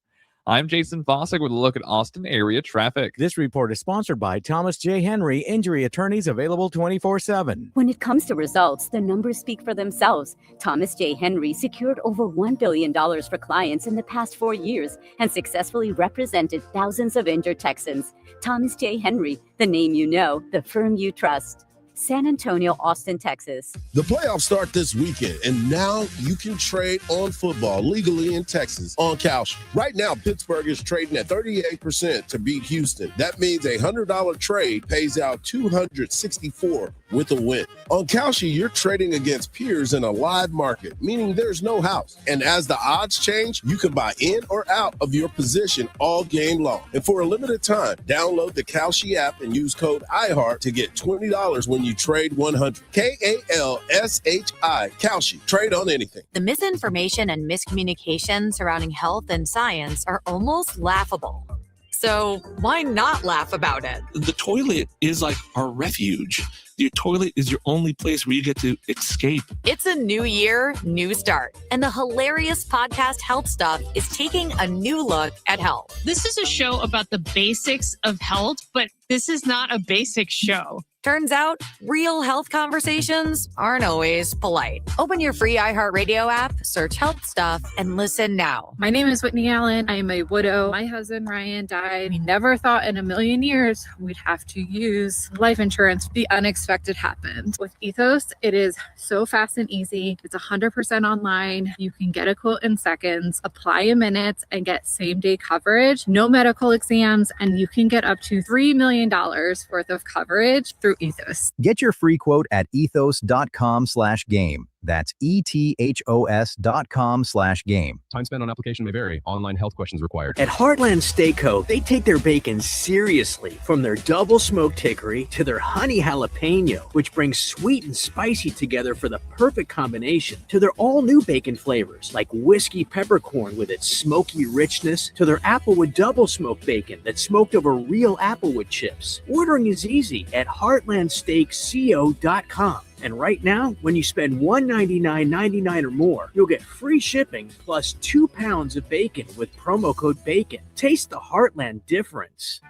I'm Jason Fossick with a look at Austin area traffic. This report is sponsored by Thomas J. Henry Injury Attorneys, available 24/7. When it comes to results, the numbers speak for themselves. Thomas J. Henry secured over $1 billion for clients in the past 4 years and successfully represented thousands of injured Texans. Thomas J. Henry, the name you know, the firm you trust. San Antonio, Austin, Texas. The playoffs start this weekend, and now you can trade on football legally in Texas on Kalshi. Right now, Pittsburgh is trading at 38% to beat Houston. That means a $100 trade pays out $264 with a win. On Kalshi, you're trading against peers in a live market, meaning there's no house. And as the odds change, you can buy in or out of your position all game long. And for a limited time, download the Kalshi app and use code IHEART to get $20 when you trade 100. KALSHI. Kalshi. Trade on anything. The misinformation and miscommunication surrounding health and science are almost laughable. So why not laugh about it? The toilet is like our refuge. Your toilet is your only place where you get to escape. It's a new year, new start. And the hilarious podcast Health Stuff is taking a new look at health. This is a show about the basics of health, but this is not a basic show. Turns out, real health conversations aren't always polite. Open your free iHeartRadio app, search Health Stuff, and listen now. My name is Whitney Allen. I am a widow. My husband, Ryan, died. We never thought in a million years we'd have to use life insurance. The unexpected happened. With Ethos, it is so fast and easy. It's 100% online. You can get a quote in seconds, apply in minutes, and get same-day coverage. No medical exams, and you can get up to $3 million worth of coverage through Ethos. Get your free quote at ethos.com/game. That's ETHOS.com/game. Time spent on application may vary. Online health questions required. At Heartland Steakco, they take their bacon seriously. From their double smoked hickory to their honey jalapeno, which brings sweet and spicy together for the perfect combination, to their all-new bacon flavors like whiskey peppercorn with its smoky richness, to their applewood double smoked bacon that's smoked over real applewood chips. Ordering is easy at heartlandsteakco.com. And right now, when you spend $199.99 or more, you'll get free shipping plus 2 pounds of bacon with promo code BACON. Taste the Heartland difference.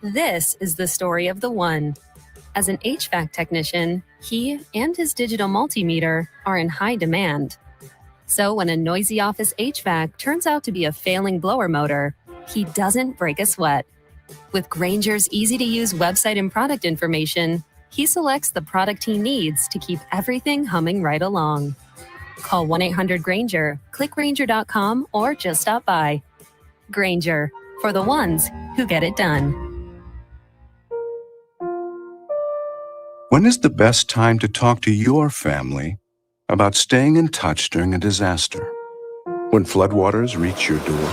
This is the story of the one. As an HVAC technician, he and his digital multimeter are in high demand. So when a noisy office HVAC turns out to be a failing blower motor, he doesn't break a sweat. With Grainger's easy-to-use website and product information, he selects the product he needs to keep everything humming right along. Call 1-800-GRAINGER, click Grainger.com, or just stop by. Grainger, for the ones who get it done. When is the best time to talk to your family about staying in touch during a disaster? When floodwaters reach your door?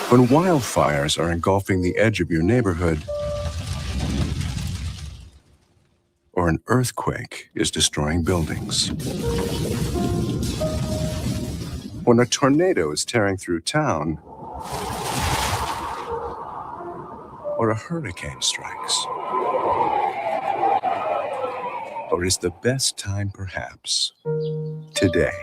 When wildfires are engulfing the edge of your neighborhood? Or an earthquake is destroying buildings? When a tornado is tearing through town? Or a hurricane strikes? Or is the best time perhaps today?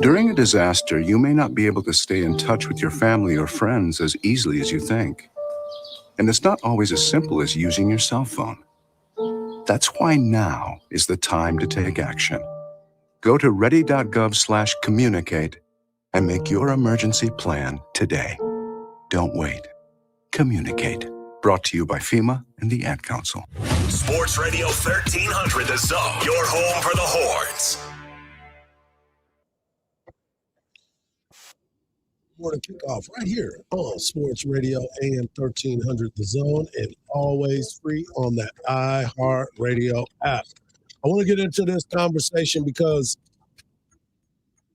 During a disaster, you may not be able to stay in touch with your family or friends as easily as you think. And it's not always as simple as using your cell phone. That's why now is the time to take action. Go to ready.gov/communicate and make your emergency plan today. Don't wait. Communicate. Brought to you by FEMA and the Ad Council. Sports Radio 1300 The Zone, your home for the Horns. Morning Kickoff right here on Sports Radio AM 1300 The Zone, and always free on that iHeartRadio app. I want to get into this conversation because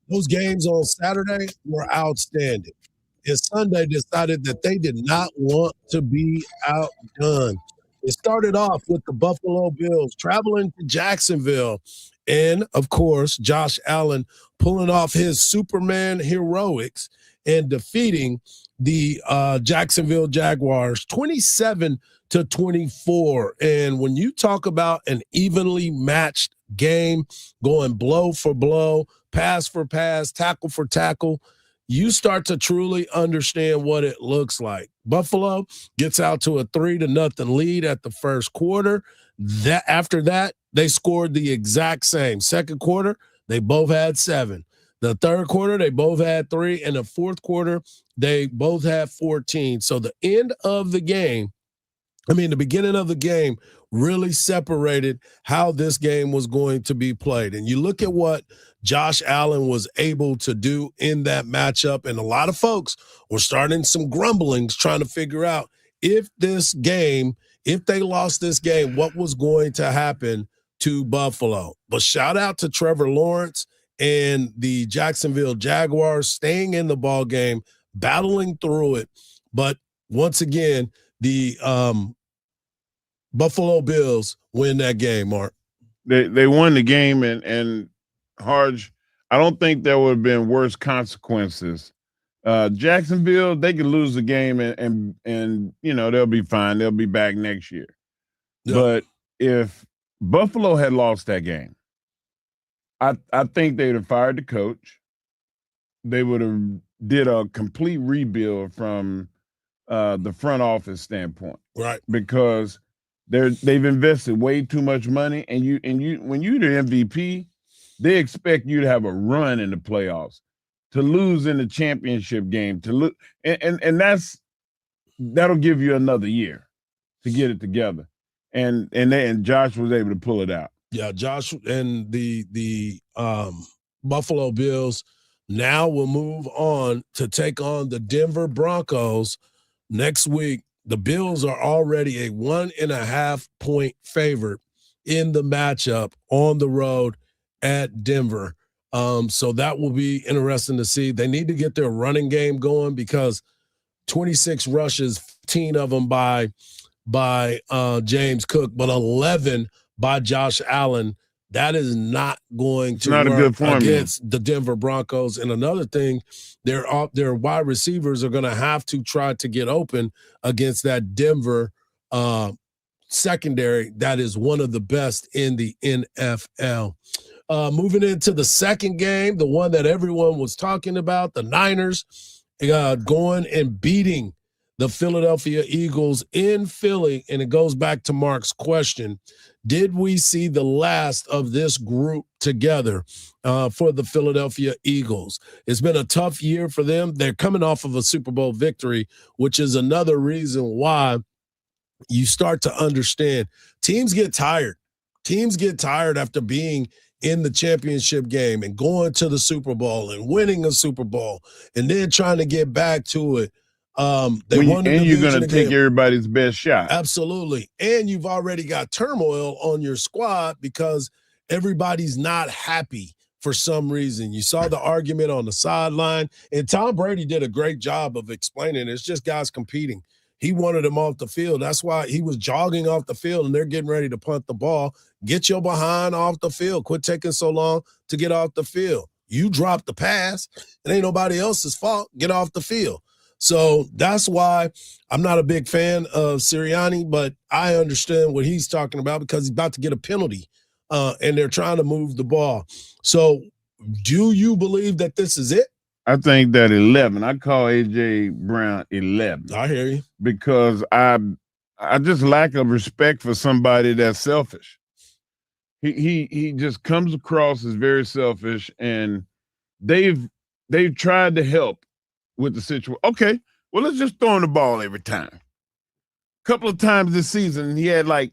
those games on Saturday were outstanding. And Sunday decided that they did not want to be outdone. It started off with the Buffalo Bills traveling to Jacksonville. And, of course, Josh Allen pulling off his Superman heroics and defeating the Jacksonville Jaguars 27-24. And when you talk about an evenly matched game, going blow for blow, pass for pass, tackle for tackle, you start to truly understand what it looks like. Buffalo gets out to a 3-0 lead at the first quarter. After that, they scored the exact same. Second quarter, they both had 7. The third quarter, they both had 3. And the fourth quarter, they both had 14. So the beginning of the game really separated how this game was going to be played. And you look at what Josh Allen was able to do in that matchup, and a lot of folks were starting some grumblings trying to figure out if they lost this game, what was going to happen to Buffalo. But shout out to Trevor Lawrence and the Jacksonville Jaguars staying in the ball game, battling through it. But once again, the Buffalo Bills win that game, Mark. They won the game, and Hardge, I don't think there would have been worse consequences. Jacksonville, they could lose the game and they'll be fine. They'll be back next year. Yep. But if Buffalo had lost that game, I think they'd have fired the coach. They would have did a complete rebuild from the front office standpoint. Right. Because they've invested way too much money, and you when you're the MVP, they expect you to have a run in the playoffs, to lose in the championship game, and that'll give you another year to get it together. And Josh was able to pull it out. Yeah, Josh and the Buffalo Bills now will move on to take on the Denver Broncos next week. The Bills are already a 1.5-point favorite in the matchup on the road at Denver. So that will be interesting to see. They need to get their running game going because 26 rushes, 15 of them by James Cook, but 11 by Josh Allen. That is not going to not work a good formula against the Denver Broncos. And another thing, their wide receivers are going to have to try to get open against that Denver secondary. That is one of the best in the NFL. Moving into the second game, the one that everyone was talking about, the Niners going and beating the Philadelphia Eagles in Philly. And it goes back to Mark's question. Did we see the last of this group together for the Philadelphia Eagles? It's been a tough year for them. They're coming off of a Super Bowl victory, which is another reason why you start to understand teams get tired. Teams get tired after being in the championship game and going to the Super Bowl and winning a Super Bowl and then trying to get back to it. You're going to take everybody's best shot. Absolutely. And you've already got turmoil on your squad because everybody's not happy for some reason. You saw the argument on the sideline, and Tom Brady did a great job of explaining it. It's just guys competing. He wanted him off the field. That's why he was jogging off the field, and they're getting ready to punt the ball. Get your behind off the field. Quit taking so long to get off the field. You dropped the pass. It ain't nobody else's fault. Get off the field. So that's why I'm not a big fan of Sirianni, but I understand what he's talking about because he's about to get a penalty, and they're trying to move the ball. So do you believe that this is it? I think that 11. I call A.J. Brown 11. I hear you. Because I just lack of respect for somebody that's selfish. He just comes across as very selfish, and they've tried to help with the situation. Okay, well, let's just throw him the ball every time. A couple of times this season, he had like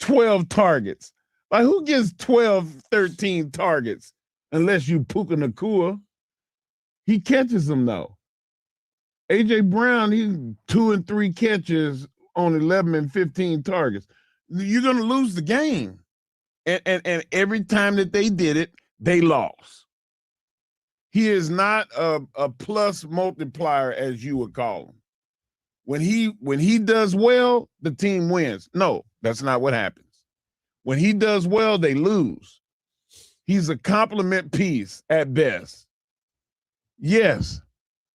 12 targets. Like, who gets 12, 13 targets unless you Puka Nacua? He catches them, though. A.J. Brown, he's 2 and 3 catches on 11 and 15 targets. You're going to lose the game. And every time that they did it, they lost. He is not a plus multiplier, as you would call him. When he does well, the team wins. No, that's not what happens. When he does well, they lose. He's a complement piece at best. Yes,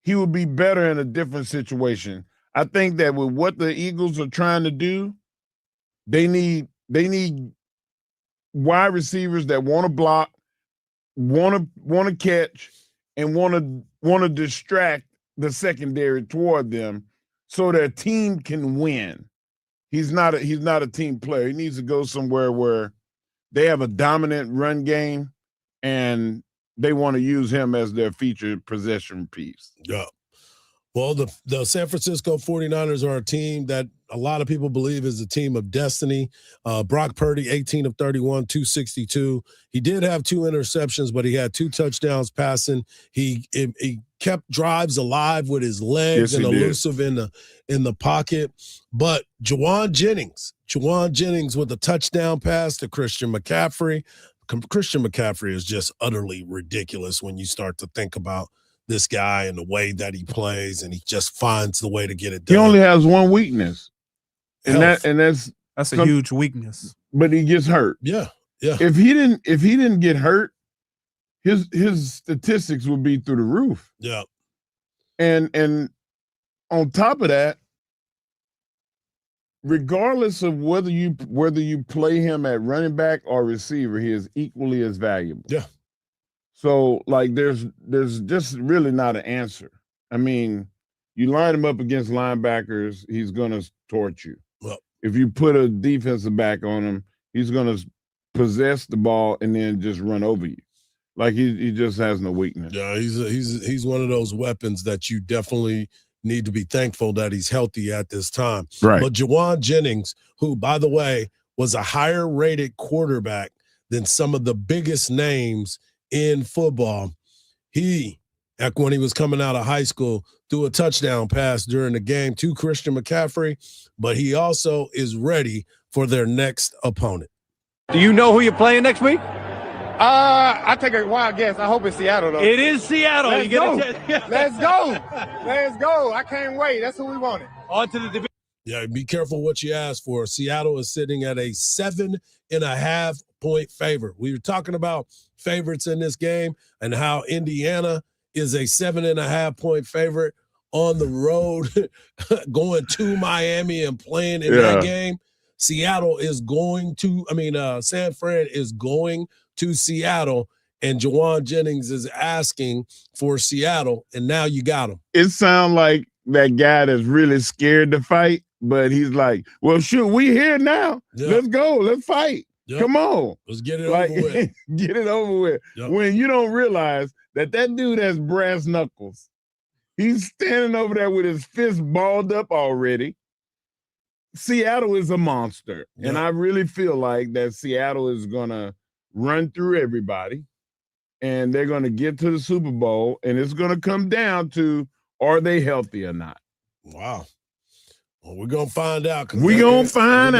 he would be better in a different situation. I think that with what the Eagles are trying to do, they need wide receivers that want to block, want to catch, and want to distract the secondary toward them so their team can win. He's not a team player. He needs to go somewhere where they have a dominant run game and they want to use him as their featured possession piece. Yeah. Well, the San Francisco 49ers are a team that a lot of people believe is a team of destiny. Brock Purdy, 18 of 31, 262. He did have 2 interceptions, but he had 2 touchdowns passing. He kept drives alive with his legs and elusive in the pocket. But Juwan Jennings with a touchdown pass to Christian McCaffrey. Christian McCaffrey is just utterly ridiculous when you start to think about this guy and the way that he plays, and he just finds the way to get it done. He only has one weakness, and that's a huge weakness. But he gets hurt. Yeah. If he didn't get hurt, his statistics would be through the roof. Yeah. And on top of that, regardless of whether you play him at running back or receiver, he is equally as valuable. Yeah. So, like, there's just really not an answer. I mean, you line him up against linebackers, he's going to torch you. Well, if you put a defensive back on him, he's going to possess the ball and then just run over you. Like, he just has no weakness. Yeah, he's one of those weapons that you definitely need to be thankful that he's healthy at this time. Right. But Juwan Jennings, who, by the way, was a higher-rated quarterback than some of the biggest names in football, when he was coming out of high school, threw a touchdown pass during the game to Christian McCaffrey, but he also is ready for their next opponent. Do you know who you're playing next week? I take a wild guess. I hope it's Seattle, though. It is Seattle. Let's You go. get Let's go. Let's go. I can't wait. That's who we wanted. On to the division. Yeah, be careful what you ask for. Seattle is sitting at a 7.5-point favorite. We were talking about favorites in this game and how Indiana is a 7.5-point favorite on the road going to Miami and playing in that game. Seattle is going to, San Fran is going to Seattle, and Jawan Jennings is asking for Seattle, and now you got him. It sounds like that guy that's really scared to fight, but he's like, well, shoot, we here now. Yep. Let's go. Let's fight. Yep. Come on. Let's get it over with. Get it over with. Yep. When you don't realize that dude has brass knuckles. He's standing over there with his fist balled up already. Seattle is a monster. Yep. And I really feel like that Seattle is going to run through everybody. And they're going to get to the Super Bowl. And it's going to come down to, are they healthy or not? Wow. Well, we're going to find out. We're going to find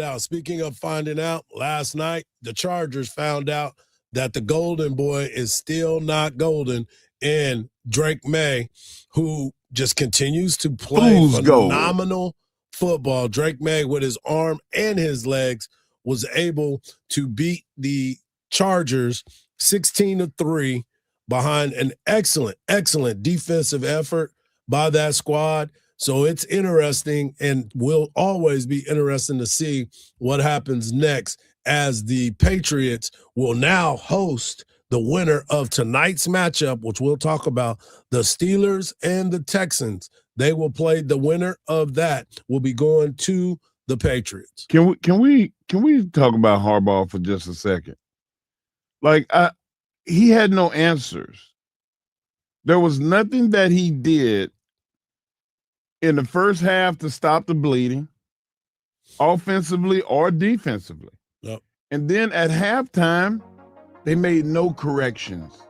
out. Speaking of finding out, last night, the Chargers found out that the golden boy is still not golden. And Drake May, who just continues to play phenomenal football. Drake May, with his arm and his legs, was able to beat the Chargers 16-3 behind an excellent defensive effort by that squad. So it's interesting and will always be interesting to see what happens next, as the Patriots will now host the winner of tonight's matchup, which we'll talk about, the Steelers and the Texans. They will play. The winner of that will be going to the Patriots. Can we talk about Hardball for just a second? Like, he had no answers. There was nothing that he did in the first half to stop the bleeding, offensively or defensively. Yep. And then at halftime, they made no corrections.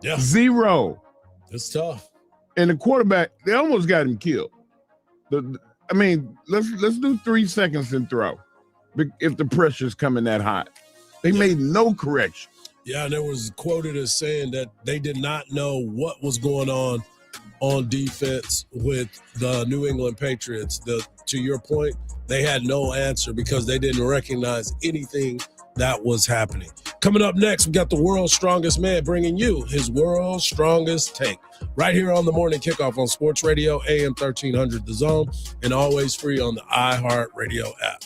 Yeah. Zero. It's tough. And the quarterback, they almost got him killed. Let's do 3 seconds and throw if the pressure's coming that hot. They made no correction. Yeah, and it was quoted as saying that they did not know what was going on defense with the New England Patriots. To your point, they had no answer because they didn't recognize anything that was happening. Coming up next, we got the world's strongest man bringing you his world's strongest take right here on the Morning Kickoff on Sports Radio, AM 1300 The Zone, and always free on the iHeartRadio app.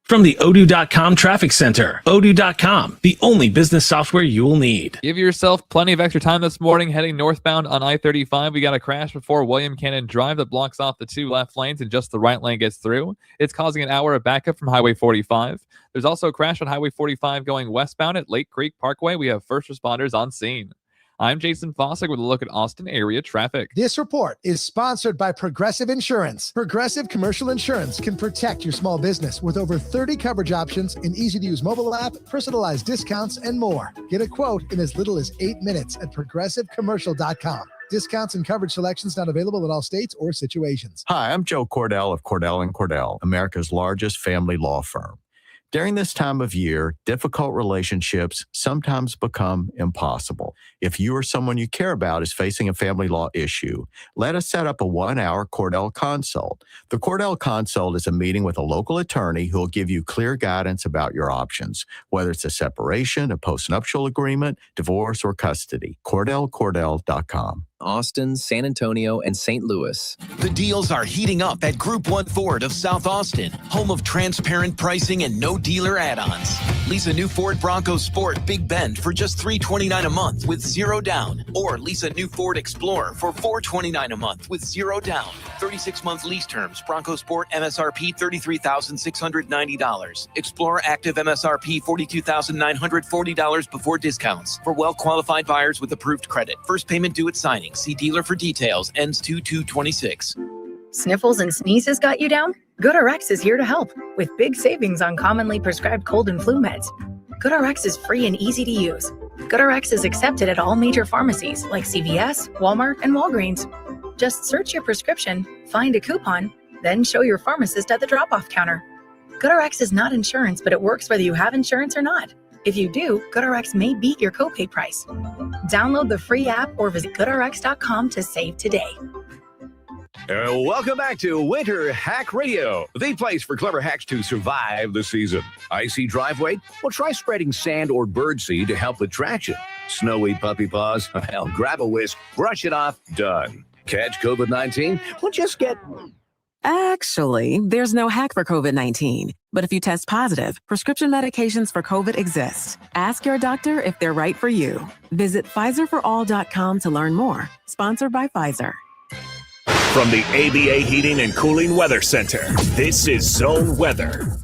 From the Odoo.com Traffic Center, Odoo.com, the only business software you will need. Give yourself plenty of extra time this morning heading northbound on I-35. We got a crash before William Cannon Drive that blocks off the 2 left lanes and just the right lane gets through. It's causing an hour of backup from Highway 45. There's also a crash on Highway 45 going westbound at Lake Creek Parkway. We have first responders on scene. I'm Jason Fossick with a look at Austin area traffic. This report is sponsored by Progressive Insurance. Progressive Commercial Insurance can protect your small business with over 30 coverage options, an easy-to-use mobile app, personalized discounts, and more. Get a quote in as little as 8 minutes at progressivecommercial.com. Discounts and coverage selections not available in all states or situations. Hi, I'm Joe Cordell of Cordell & Cordell, America's largest family law firm. During this time of year, difficult relationships sometimes become impossible. If you or someone you care about is facing a family law issue, let us set up a 1-hour Cordell Consult. The Cordell Consult is a meeting with a local attorney who will give you clear guidance about your options, whether it's a separation, a postnuptial agreement, divorce, or custody. CordellCordell.com. Austin, San Antonio, and St. Louis. The deals are heating up at Group 1 Ford of South Austin, home of transparent pricing and no dealer add-ons. Lease a new Ford Bronco Sport Big Bend for just $329 a month with 0 down, or lease a new Ford Explorer for $429 a month with 0 down. 36-month lease terms. Bronco Sport MSRP $33,690. Explorer Active MSRP $42,940 before discounts for well-qualified buyers with approved credit. First payment due at signing. See dealer for details. Ends 2/2/26. Sniffles and sneezes got you down? GoodRx is here to help with big savings on commonly prescribed cold and flu meds. GoodRx is free and easy to use. GoodRx is accepted at all major pharmacies like CVS, Walmart, and Walgreens. Just search your prescription, find a coupon, then show your pharmacist at the drop-off counter. GoodRx is not insurance, but it works whether you have insurance or not. If you do, GoodRx may beat your copay price. Download the free app or visit GoodRx.com to save today. Welcome back to Winter Hack Radio, the place for clever hacks to survive the season. Icy driveway? Well, try spreading sand or birdseed to help with traction. Snowy puppy paws? Well, grab a whisk, brush it off, done. Catch COVID-19? Well, just get... Actually, there's no hack for COVID-19. But if you test positive, prescription medications for COVID exist. Ask your doctor if they're right for you. Visit PfizerForAll.com to learn more. Sponsored by Pfizer. From the ABA Heating and Cooling Weather Center, this is Zone Weather.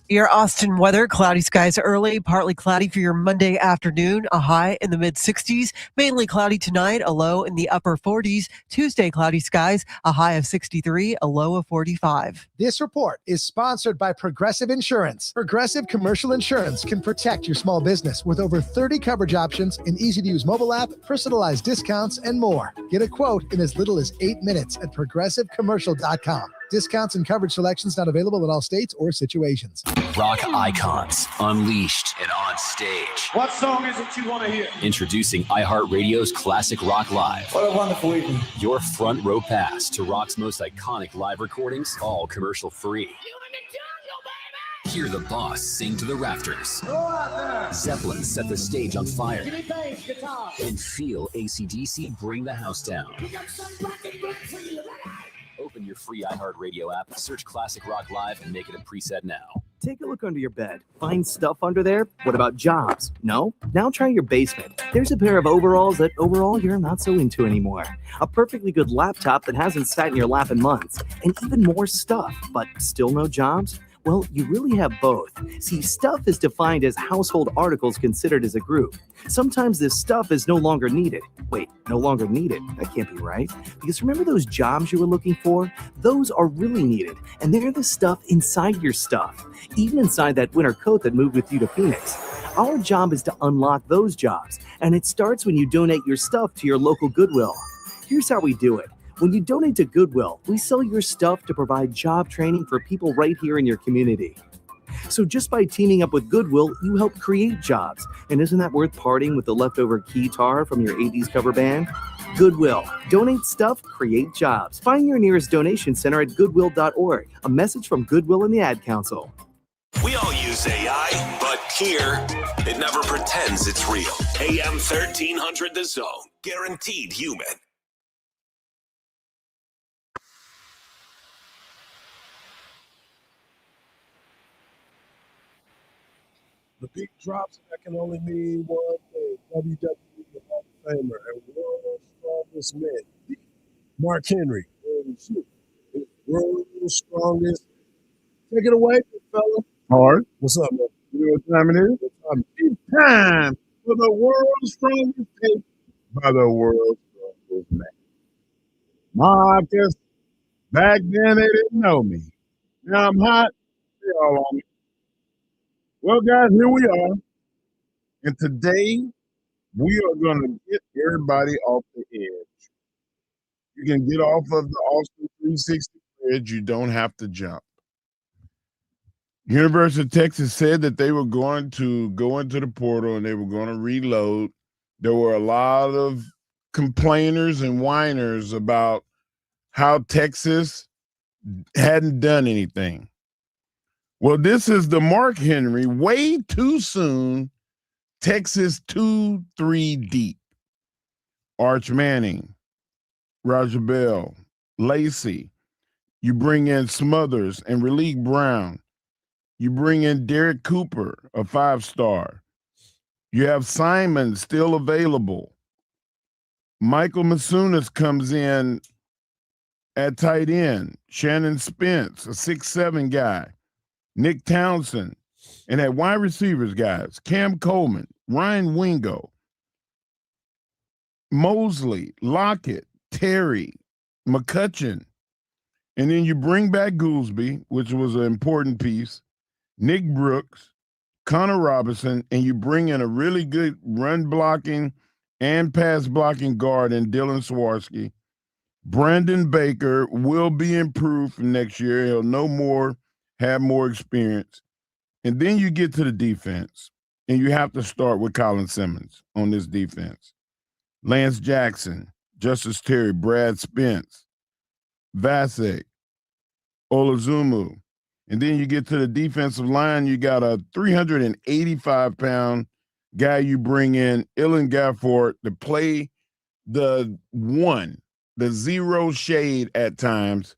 Your Austin weather, cloudy skies early, partly cloudy for your Monday afternoon, a high in the mid-60s, mainly cloudy tonight, a low in the upper 40s. Tuesday, cloudy skies, a high of 63, a low of 45. This report is sponsored by Progressive Insurance. Progressive Commercial Insurance can protect your small business with over 30 coverage options, an easy-to-use mobile app, personalized discounts, and more. Get a quote in as little as 8 minutes at progressivecommercial.com. Discounts and coverage selections not available in all states or situations. Rock icons unleashed and on stage. What song is it you want to hear? Introducing iHeartRadio's Classic Rock Live. What a wonderful evening. Your front row pass to rock's most iconic live recordings, all commercial free. Hear the boss sing to the rafters. Zeppelin set the stage on fire. And feel AC/DC bring the house down. Open your free iHeartRadio app, search Classic Rock Live, and make it a preset now. Take a look under your bed. Find stuff under there? What about jobs? No? Now try your basement. There's a pair of overalls that overall you're not so into anymore. A perfectly good laptop that hasn't sat in your lap in months. And even more stuff, but still no jobs? Well, you really have both. See, stuff is defined as household articles considered as a group. Sometimes this stuff is no longer needed. Wait, no longer needed? That can't be right. Because remember those jobs you were looking for? Those are really needed. And they're the stuff inside your stuff. Even inside that winter coat that moved with you to Phoenix. Our job is to unlock those jobs. And it starts when you donate your stuff to your local Goodwill. Here's how we do it. When you donate to Goodwill, we sell your stuff to provide job training for people right here in your community. So just by teaming up with Goodwill, you help create jobs. And isn't that worth parting with the leftover guitar from your 80s cover band? Goodwill. Donate stuff, create jobs. Find your nearest donation center at goodwill.org. A message from Goodwill and the Ad Council. We all use AI, but here, it never pretends it's real. AM 1300 The Zone. Guaranteed human. The beat drops, that can only mean one thing. WWE Hall of Famer and world's strongest man, Mark Henry. World's strongest. Take it away, fella. Hard. What's up, man? You know what time it is? It's time for the world's strongest tape by the world's strongest man. Marcus, back then they didn't know me. Now I'm hot. They all on me. Well, guys, here we are. And today, we are going to get everybody off the edge. You can get off of the Austin 360 edge. You don't have to jump. University of Texas said that they were going to go into the portal and they were going to reload. There were a lot of complainers and whiners about how Texas hadn't done anything. Well, this is the Mark Henry, way too soon, Texas 2-3 deep. Arch Manning, Roger Bell, Lacey. You bring in Smothers and Raleigh Brown. You bring in Derek Cooper, a 5-star. You have Simon still available. Michael Masunas comes in at tight end. Shannon Spence, a 6'7" guy. Nick Townsend, And at wide receivers, guys, Cam Coleman, Ryan Wingo, Mosley, Lockett, Terry, McCutcheon. And then you bring back Goolsby, which was an important piece, Nick Brooks, Connor Robinson, and you bring in a really good run blocking and pass blocking guard in Dylan Swarsky. Brandon Baker will be improved from next year. He'll know more, have more experience. And then you get to the defense, and you have to start with Colin Simmons on this defense. Lance Jackson, Justice Terry, Brad Spence, Vasek, Olazumu. And then you get to the defensive line, you got a 385-pound guy you bring in, Ilan Gafford, to play the zero shade at times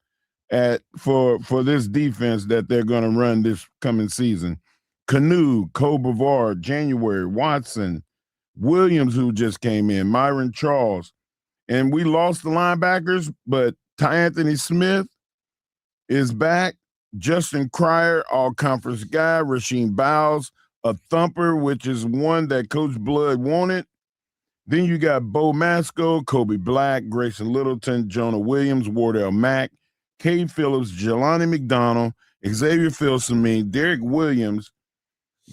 for this defense that they're going to run this coming season. Canu, Kobavar, January, Watson, Williams, who just came in, Myron Charles. And we lost the linebackers, but Ty Anthony Smith is back. Justin Cryer, all-conference guy. Rasheem Bowles, a thumper, which is one that Coach Blood wanted. Then you got Bo Masco, Kobe Black, Grayson Littleton, Jonah Williams, Wardell Mack, Cade Phillips, Jelani McDonald, Xavier Filsaime, Derek Williams,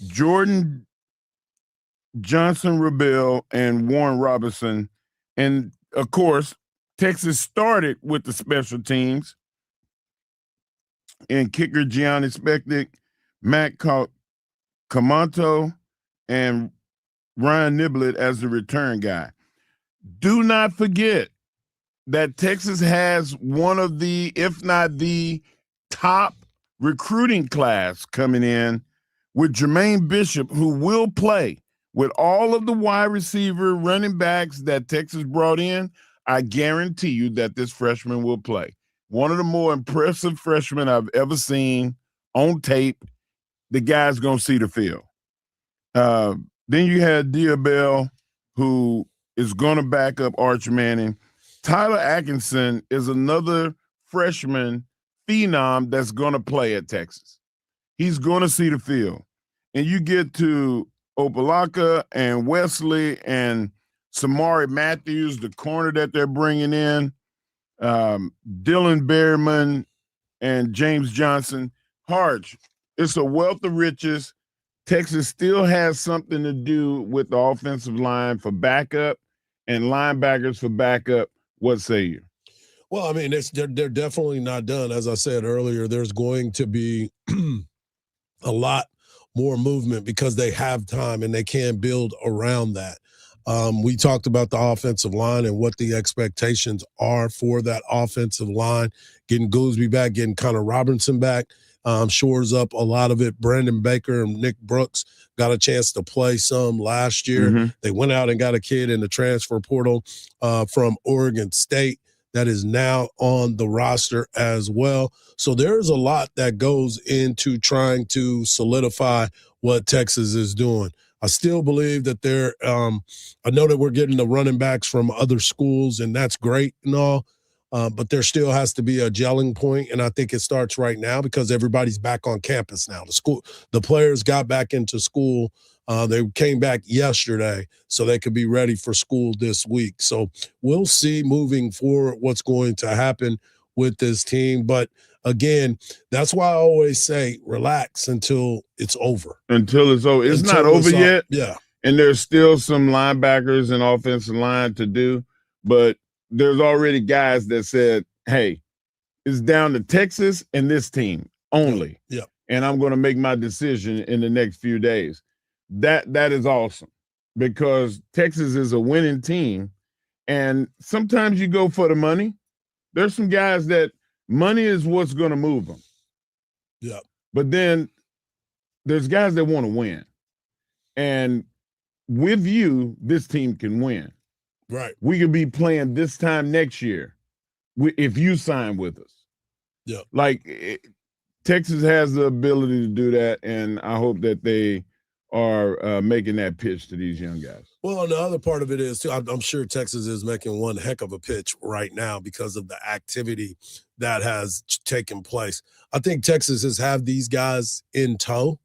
Jordan Johnson Rebel, and Warren Robinson. And, of course, Texas started with the special teams and kicker Gianni Spektic, Matt Camonto, and Ryan Niblett as the return guy. Do not forget that Texas has one of the, if not the top recruiting class coming in with Jermaine Bishop, who will play with all of the wide receiver running backs that Texas brought in. I guarantee you that this freshman will play. One of the more impressive freshmen I've ever seen on tape. The guy's going to see the field. Then you had Diabell, who is going to back up Arch Manning. Tyler Atkinson is another freshman phenom that's going to play at Texas. He's going to see the field. And you get to Opalaka and Wesley and Samari Matthews, the corner that they're bringing in, Dylan Berryman and James Johnson. Hardge, it's a wealth of riches. Texas still has something to do with the offensive line for backup and linebackers for backup. What say you? Well, I mean, they're definitely not done. As I said earlier, there's going to be a lot more movement because they have time and they can build around that. We talked about the offensive line and what the expectations are for that offensive line. Getting Goolsby back, getting Connor Robinson back, shores up a lot of it. Brandon Baker and Nick Brooks got a chance to play some last year. Mm-hmm. They went out and got a kid in the transfer portal from Oregon State that is now on the roster as well. So there's a lot that goes into trying to solidify what Texas is doing. I still believe that I know that we're getting the running backs from other schools, and that's great and all, but there still has to be a gelling point, and I think it starts right now because everybody's back on campus now. The players got back into school. They came back yesterday, so they could be ready for school this week. So we'll see moving forward what's going to happen with this team. But again, that's why I always say relax until it's over. Until it's over. It's not over yet. Yeah. And there's still some linebackers and offensive line to do. But there's already guys that said, hey, it's down to Texas and this team only. Yeah. And I'm going to make my decision in the next few days. That is awesome because Texas is a winning team. And sometimes you go for the money. There's some guys that money is what's going to move them. Yeah. But then there's guys that want to win. And with you, this team can win. Right. We could be playing this time next year if you sign with us. Yeah. Texas has the ability to do that, and I hope that they are making that pitch to these young guys. Well, and the other part of it is, too, I'm sure Texas is making one heck of a pitch right now because of the activity that has taken place. I think Texas has had these guys in tow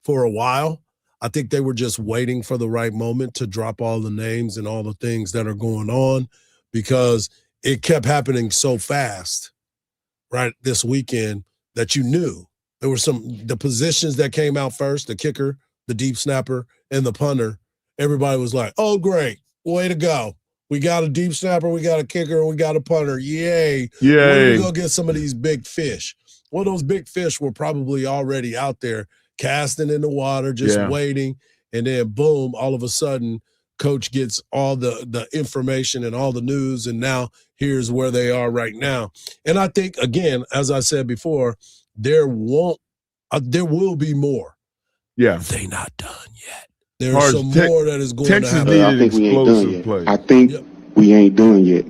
for a while. I think they were just waiting for the right moment to drop all the names and all the things that are going on, because it kept happening so fast right this weekend that you knew there were the positions that came out first, the kicker, the deep snapper, and the punter. Everybody was like, oh, great. Way to go. We got a deep snapper, we got a kicker, and we got a punter. Yay. We're going to go get some of these big fish. Well, those big fish were probably already out there casting in the water, just waiting. And then, boom, all of a sudden, coach gets all the information and all the news, and now here's where they are right now. And I think, again, as I said before, there will be more. Yeah. They're not done yet. There's some more that is going to happen. Needed explosive plays. I think we ain't done yet.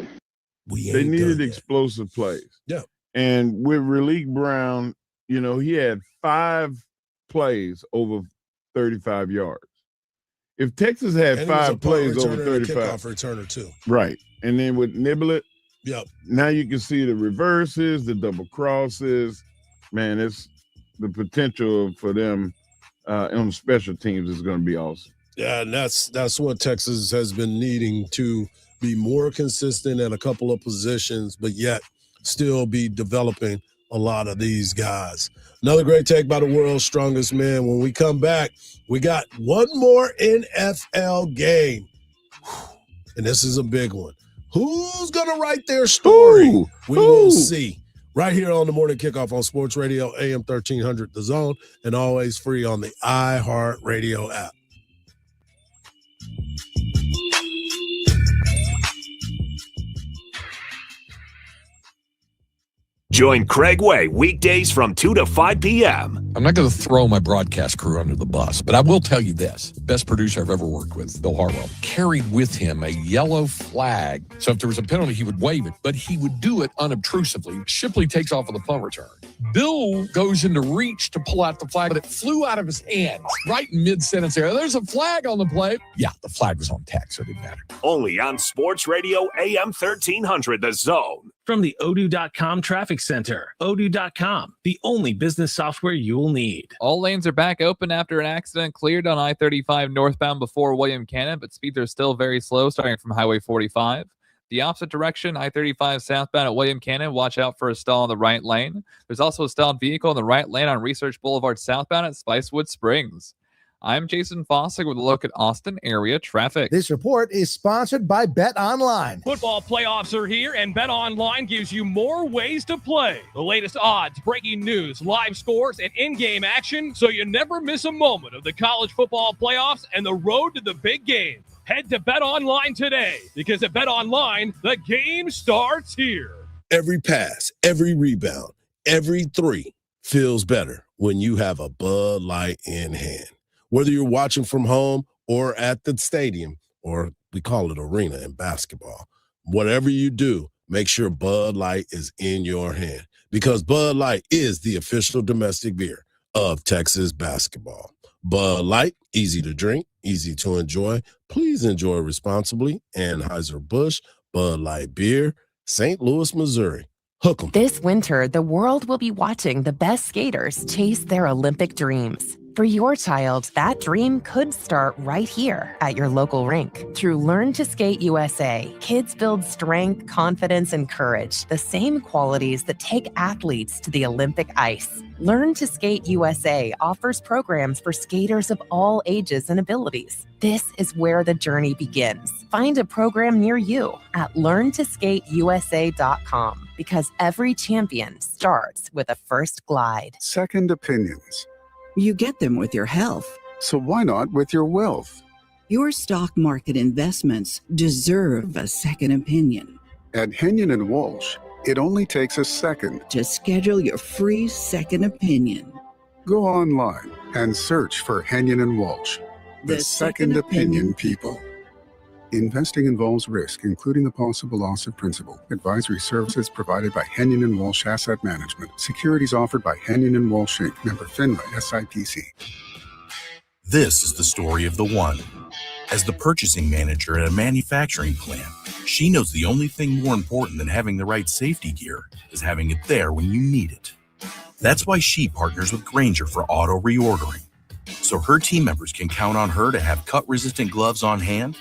They needed explosive plays. Yeah. And with Raleek Brown, he had 5 plays over 35 yards. If Texas had 5 plays over 35. Kickoff returner too. Right. And then with Niblett, yep. Now you can see the reverses, the double crosses. Man, it's the potential for them on special teams is going to be awesome. Yeah, and that's what Texas has been needing, to be more consistent at a couple of positions, but yet still be developing a lot of these guys. Another great take by the world's strongest man. When we come back, we got one more NFL game. And this is a big one. Who's going to write their story? We will see. Right here on the Morning Kickoff on Sports Radio, AM 1300, The Zone, and always free on the iHeartRadio app. Join Craig Way weekdays from 2 to 5 p.m. I'm not going to throw my broadcast crew under the bus, but I will tell you this. Best producer I've ever worked with, Bill Hartwell, carried with him a yellow flag. So if there was a penalty, he would wave it, but he would do it unobtrusively. Shipley takes off with a punt return. Bill goes into reach to pull out the flag, but it flew out of his hands right in mid-sentence there. There's a flag on the play. Yeah, the flag was on tack, so it didn't matter. Only on Sports Radio, AM 1300, The Zone. From the Odoo.com Traffic Center. Odoo.com, the only business software you'll need. All lanes are back open after an accident cleared on I-35 northbound before William Cannon, but speeds are still very slow starting from Highway 45. The opposite direction, I-35 southbound at William Cannon, watch out for a stall in the right lane. There's also a stalled vehicle in the right lane on Research Boulevard southbound at Spicewood Springs. I'm Jason Fossick with a look at Austin area traffic. This report is sponsored by Bet Online. Football playoffs are here, and Bet Online gives you more ways to play. The latest odds, breaking news, live scores, and in-game action, so you never miss a moment of the college football playoffs and the road to the big game. Head to Bet Online today, because at Bet Online, the game starts here. Every pass, every rebound, every three feels better when you have a Bud Light in hand. Whether you're watching from home or at the stadium, or we call it arena in basketball, whatever you do, make sure Bud Light is in your hand, because Bud Light is the official domestic beer of Texas basketball. Bud Light, easy to drink, easy to enjoy. Please enjoy responsibly. Anheuser-Busch, Bud Light Beer, St. Louis, Missouri. Hook 'em. This winter, the world will be watching the best skaters chase their Olympic dreams. For your child, that dream could start right here at your local rink. Through Learn to Skate USA, kids build strength, confidence, and courage, the same qualities that take athletes to the Olympic ice. Learn to Skate USA offers programs for skaters of all ages and abilities. This is where the journey begins. Find a program near you at learntosskateusa.com, because every champion starts with a first glide. Second opinions. You get them with your health. So why not with your wealth? Your stock market investments deserve a second opinion. At Henyon & Walsh, it only takes a second to schedule your free second opinion. Go online and search for Henyon & Walsh, the second opinion people. Investing involves risk, including the possible loss of principal. Advisory services provided by Henyon & Walsh Asset Management. Securities offered by Henyon & Walsh Inc., member FINRA SIPC. This is the story of the one. As the purchasing manager at a manufacturing plant, she knows the only thing more important than having the right safety gear is having it there when you need it. That's why she partners with Grainger for auto reordering. so her team members can count on her to have cut-resistant gloves on hand,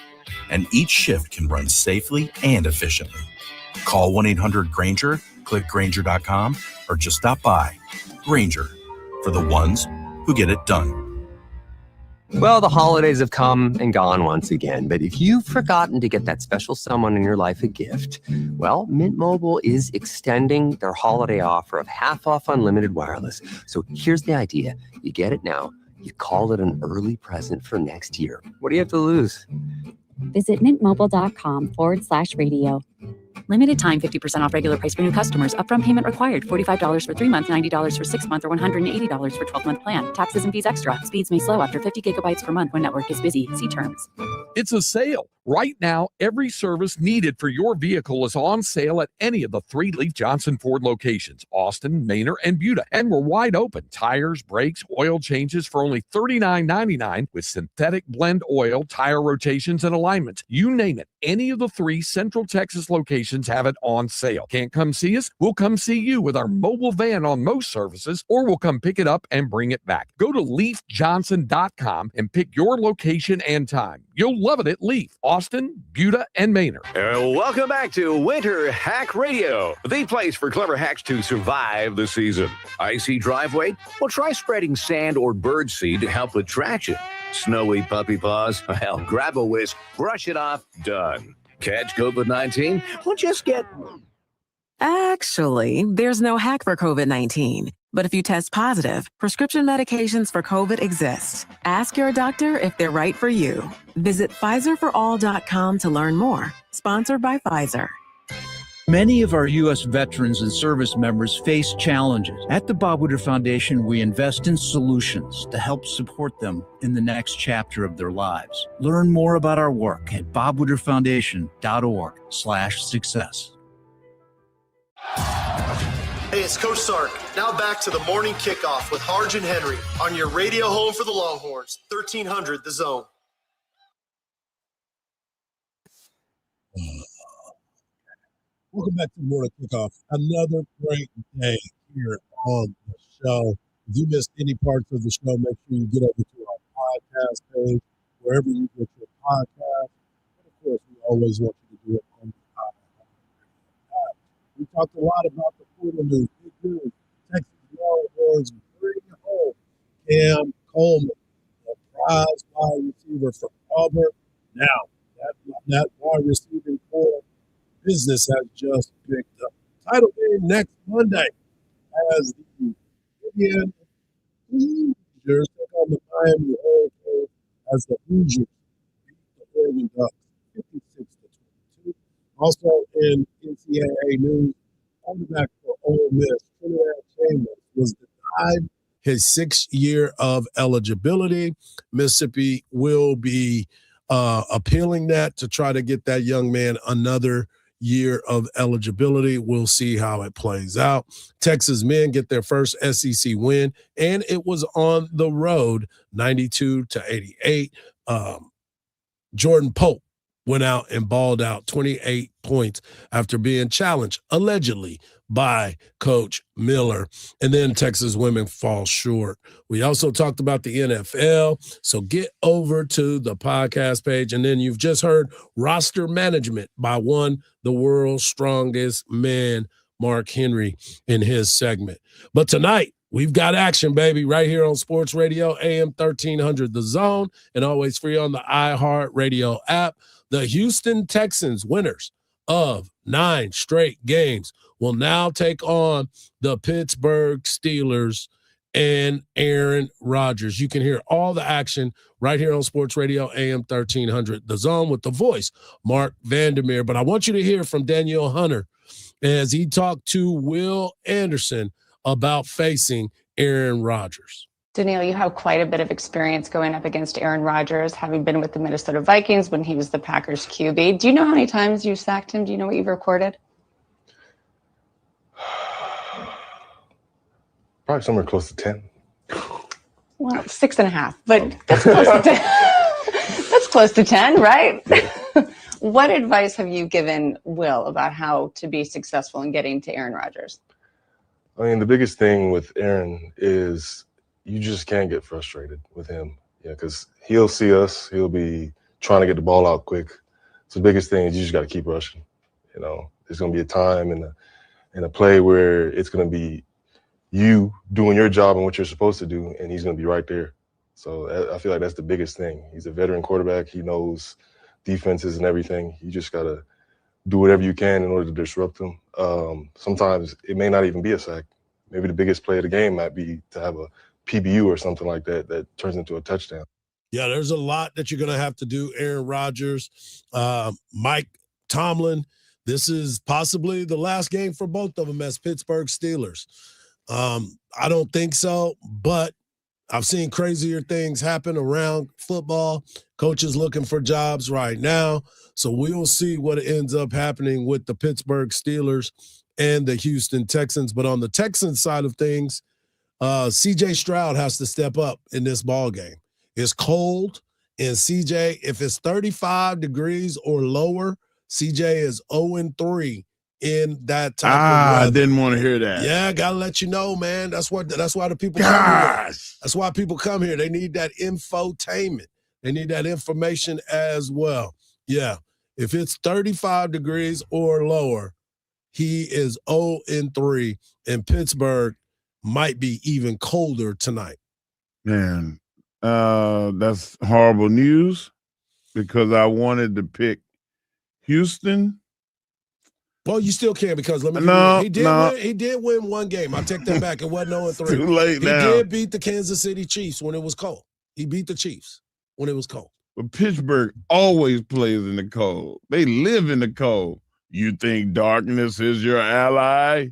and each shift can run safely and efficiently. Call 1-800-GRANGER, click Grainger.com, or just stop by. Grainger, for the ones who get it done. Well, the holidays have come and gone once again, but if you've forgotten to get that special someone in your life a gift, well, Mint Mobile is extending their holiday offer of half off unlimited wireless. So here's the idea. You get it now. You call it an early present for next year. What do you have to lose? Visit mintmobile.com/radio. Limited time 50% off regular price for new customers. Upfront payment required. $45 for 3 months, $90 for 6 months, or $180 for 12-month plan. Taxes and fees extra. Speeds may slow after 50 gigabytes per month when network is busy. See terms. It's a sale. Right now, every service needed for your vehicle is on sale at any of the 3 Leaf Johnson Ford locations, Austin, Manor, and Buda. And we're wide open. Tires, brakes, oil changes for only $39.99 with synthetic blend oil, tire rotations, and alignments. You name it. Any of the 3 Central Texas locations have it on sale. Can't come see us? We'll come see you with our mobile van on most services, or we'll come pick it up and bring it back. Go to leafjohnson.com and pick your location and time. You'll love it at Leaf, Austin, Buda, and Manor. Welcome back to Winter Hack Radio, the place for clever hacks to survive the season. Icy driveway? Well, try spreading sand or birdseed to help with traction. Snowy puppy paws? Well, grab a whisk, brush it off, done. Catch COVID-19? Well, just get... Actually, there's no hack for COVID-19. But if you test positive, prescription medications for COVID exist. Ask your doctor if they're right for you. Visit PfizerForAll.com to learn more. Sponsored by Pfizer. Many of our U.S. veterans and service members face challenges. At the Bob Woodward Foundation, we invest in solutions to help support them in the next chapter of their lives. Learn more about our work at bobwoodwardfoundation.org/success. Hey, it's Coach Sark. Now back to the morning kickoff with Hardge and Henry on your radio home for the Longhorns, 1300 The Zone. Welcome back to the morning kickoff. Another great day here on the show. If you missed any parts of the show, make sure you get over to our podcast page, wherever you get your podcast. And of course, we always want you to do it on the podcast. We talked a lot about the portal news, big news. Texas Longhorns bring home Cam Coleman, a prize wide receiver from Auburn. Now, that wide receiving core business has just picked up. Title game next Monday as the Indiana Hoosiers take on the Miami Hurricanes as the Hoosiers beat the Oregon Ducks 56-22. Also in NCAA news, quarterback for Ole Miss, Trinidad Chambers, was denied his 6th year of eligibility. Mississippi will be appealing that to try to get that young man another year of eligibility. We'll see how it plays out. Texas men get their first SEC win, and it was on the road, 92-88. Jordan Pope went out and balled out 28 points after being challenged, allegedly, by Coach Miller. And then Texas women fall short. We also talked about the NFL. So get over to the podcast page. And then you've just heard roster management by the world's strongest man, Mark Henry, in his segment. But tonight, we've got action, baby, right here on Sports Radio, AM 1300 The Zone, and always free on the iHeartRadio app. The Houston Texans, winners of 9 straight games, will now take on the Pittsburgh Steelers and Aaron Rodgers. You can hear all the action right here on Sports Radio, AM 1300 The Zone, with the voice, Mark Vandermeer. But I want you to hear from Danielle Hunter as he talked to Will Anderson about facing Aaron Rodgers. Danielle, you have quite a bit of experience going up against Aaron Rodgers, having been with the Minnesota Vikings when he was the Packers QB. Do you know how many times you sacked him? Do you know what you've recorded? Probably somewhere close to 10. Well, 6.5, but that's close to 10. That's close to 10, right? What advice have you given Will about how to be successful in getting to Aaron Rodgers? I mean, the biggest thing with Aaron is you just can't get frustrated with him. Yeah, because he'll see us. He'll be trying to get the ball out quick. So the biggest thing is you just got to keep rushing. You know, there's going to be a time in a play where it's going to be you doing your job and what you're supposed to do, and he's going to be right there. So I feel like that's the biggest thing. He's a veteran quarterback. He knows defenses and everything. You just got to do whatever you can in order to disrupt him. Sometimes it may not even be a sack. Maybe the biggest play of the game might be to have a PBU or something like that that turns into a touchdown. Yeah, there's a lot that you're going to have to do. Aaron Rodgers, Mike Tomlin. This is possibly the last game for both of them as Pittsburgh Steelers. I don't think so, but I've seen crazier things happen around football. Coaches looking for jobs right now. So we'll see what ends up happening with the Pittsburgh Steelers and the Houston Texans. But on the Texans side of things, C.J. Stroud has to step up in this ball game. It's cold, and C.J., if it's 35 degrees or lower, C.J. is 0-3 in that type of weather. I didn't want to hear that. Yeah, gotta let you know, man. That's why the people come here. That's why people come here. They need that infotainment. They need that information as well. Yeah, if it's 35 degrees or lower, he is 0-3, and Pittsburgh might be even colder tonight. Man, that's horrible news because I wanted to pick Houston. Well, you still can because let me. He did win one game. I take that back. It wasn't 0-3. Too late now. He did beat the Kansas City Chiefs when it was cold. He beat the Chiefs when it was cold. But Pittsburgh always plays in the cold. They live in the cold. You think darkness is your ally?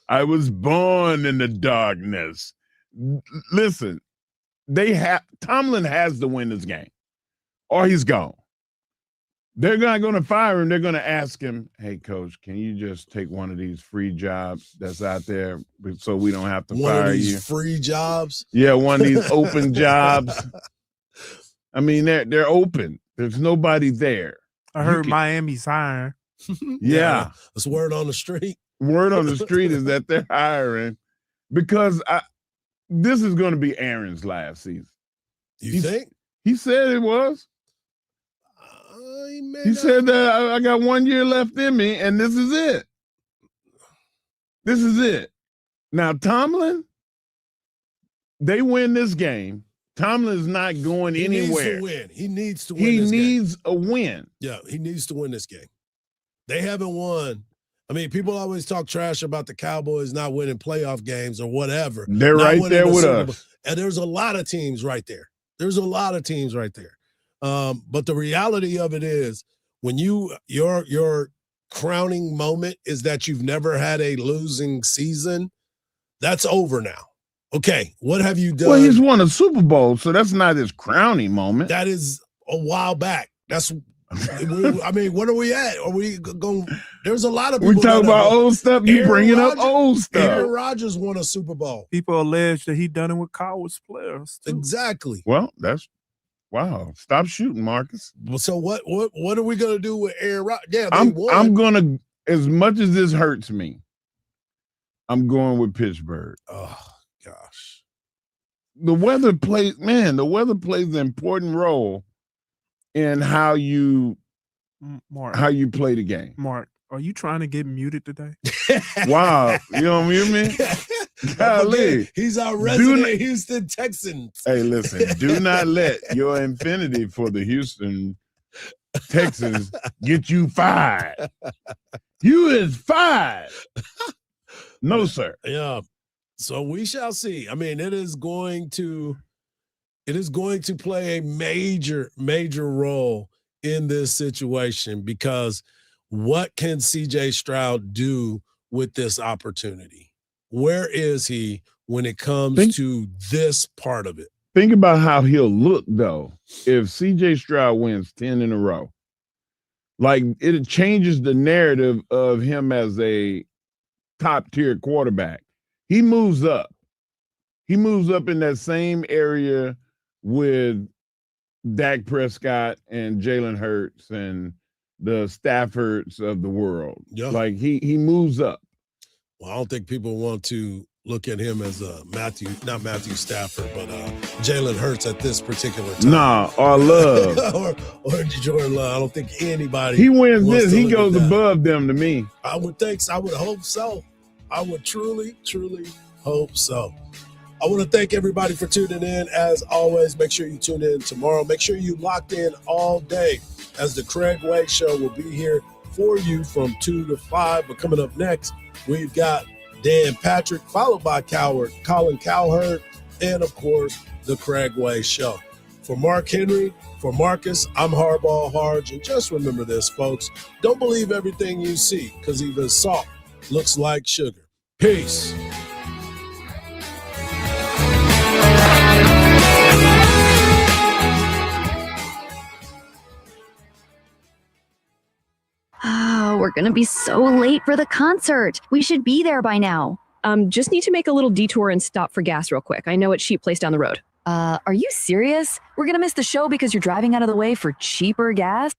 I was born in the darkness. Listen, Tomlin has to win this game, or he's gone. They're not going to fire him. They're going to ask him, hey, coach, can you just take one of these free jobs that's out there so we don't have to fire you? One of these free jobs? Yeah, one of these open jobs. I mean, they're open. There's nobody there. I heard Miami's hiring. Yeah. That's word on the street. Word on the street is that they're hiring because this is going to be Aaron's last season. You think? He said it was. He said that I got 1 year left in me, and this is it. This is it. Now, Tomlin, they win this game. Tomlin's not going anywhere. He needs to win. He needs a win. Yeah, he needs to win this game. They haven't won. I mean, people always talk trash about the Cowboys not winning playoff games or whatever. They're right there with us. And there's a lot of teams right there. But the reality of it is when your crowning moment is that you've never had a losing season, that's over now. Okay, what have you done? Well, he's won a Super Bowl, so that's not his crowning moment. That is a while back. I mean, what are we at? Are we going? There's a lot of people. We talk about old stuff. You bringing up old stuff. Aaron Rodgers won a Super Bowl. People allege that he done it with college players too. Exactly. Well, wow. Stop shooting, Marcus. So what are we gonna do with Aaron Rodgers? Yeah, I'm gonna. As much as this hurts me, I'm going with Pittsburgh. Oh gosh. The weather plays an important role in how you play the game. Mark, are you trying to get muted today? Wow, you don't mute me? Golly. He's our resident Houston Texans. Hey, listen, do not let your infinity for the Houston Texans get you fired. You is fired. No, sir. Yeah. So we shall see. I mean, it is going to play a major, major role in this situation because what can C.J. Stroud do with this opportunity? Where is he when it comes to this part of it? Think about how he'll look, though, if C.J. Stroud wins 10 in a row. Like, it changes the narrative of him as a top-tier quarterback. He moves up. He moves up in that same area with Dak Prescott and Jalen Hurts and the Staffords of the world. Yeah. Like, he moves up. Well, I don't think people want to look at him as not Matthew Stafford, but Jalen Hurts at this particular time. Nah, or Love. or Jordan Love. I don't think anybody. He wins this. He goes above them to me. I would think so. I would hope so. I would truly, truly hope so. I want to thank everybody for tuning in. As always, make sure you tune in tomorrow. Make sure you locked in all day, as the Craig Way Show will be here for you from 2 to 5. But coming up next, we've got Dan Patrick, followed by Colin Cowherd, and, of course, the Craig Way Show. For Mark Henry, for Marcus, I'm Hardball Hardge. And just remember this, folks. Don't believe everything you see, because even salt looks like sugar. Peace. Oh, we're going to be so late for the concert. We should be there by now. Just need to make a little detour and stop for gas real quick. I know a cheap place down the road. Are you serious? We're going to miss the show because you're driving out of the way for cheaper gas?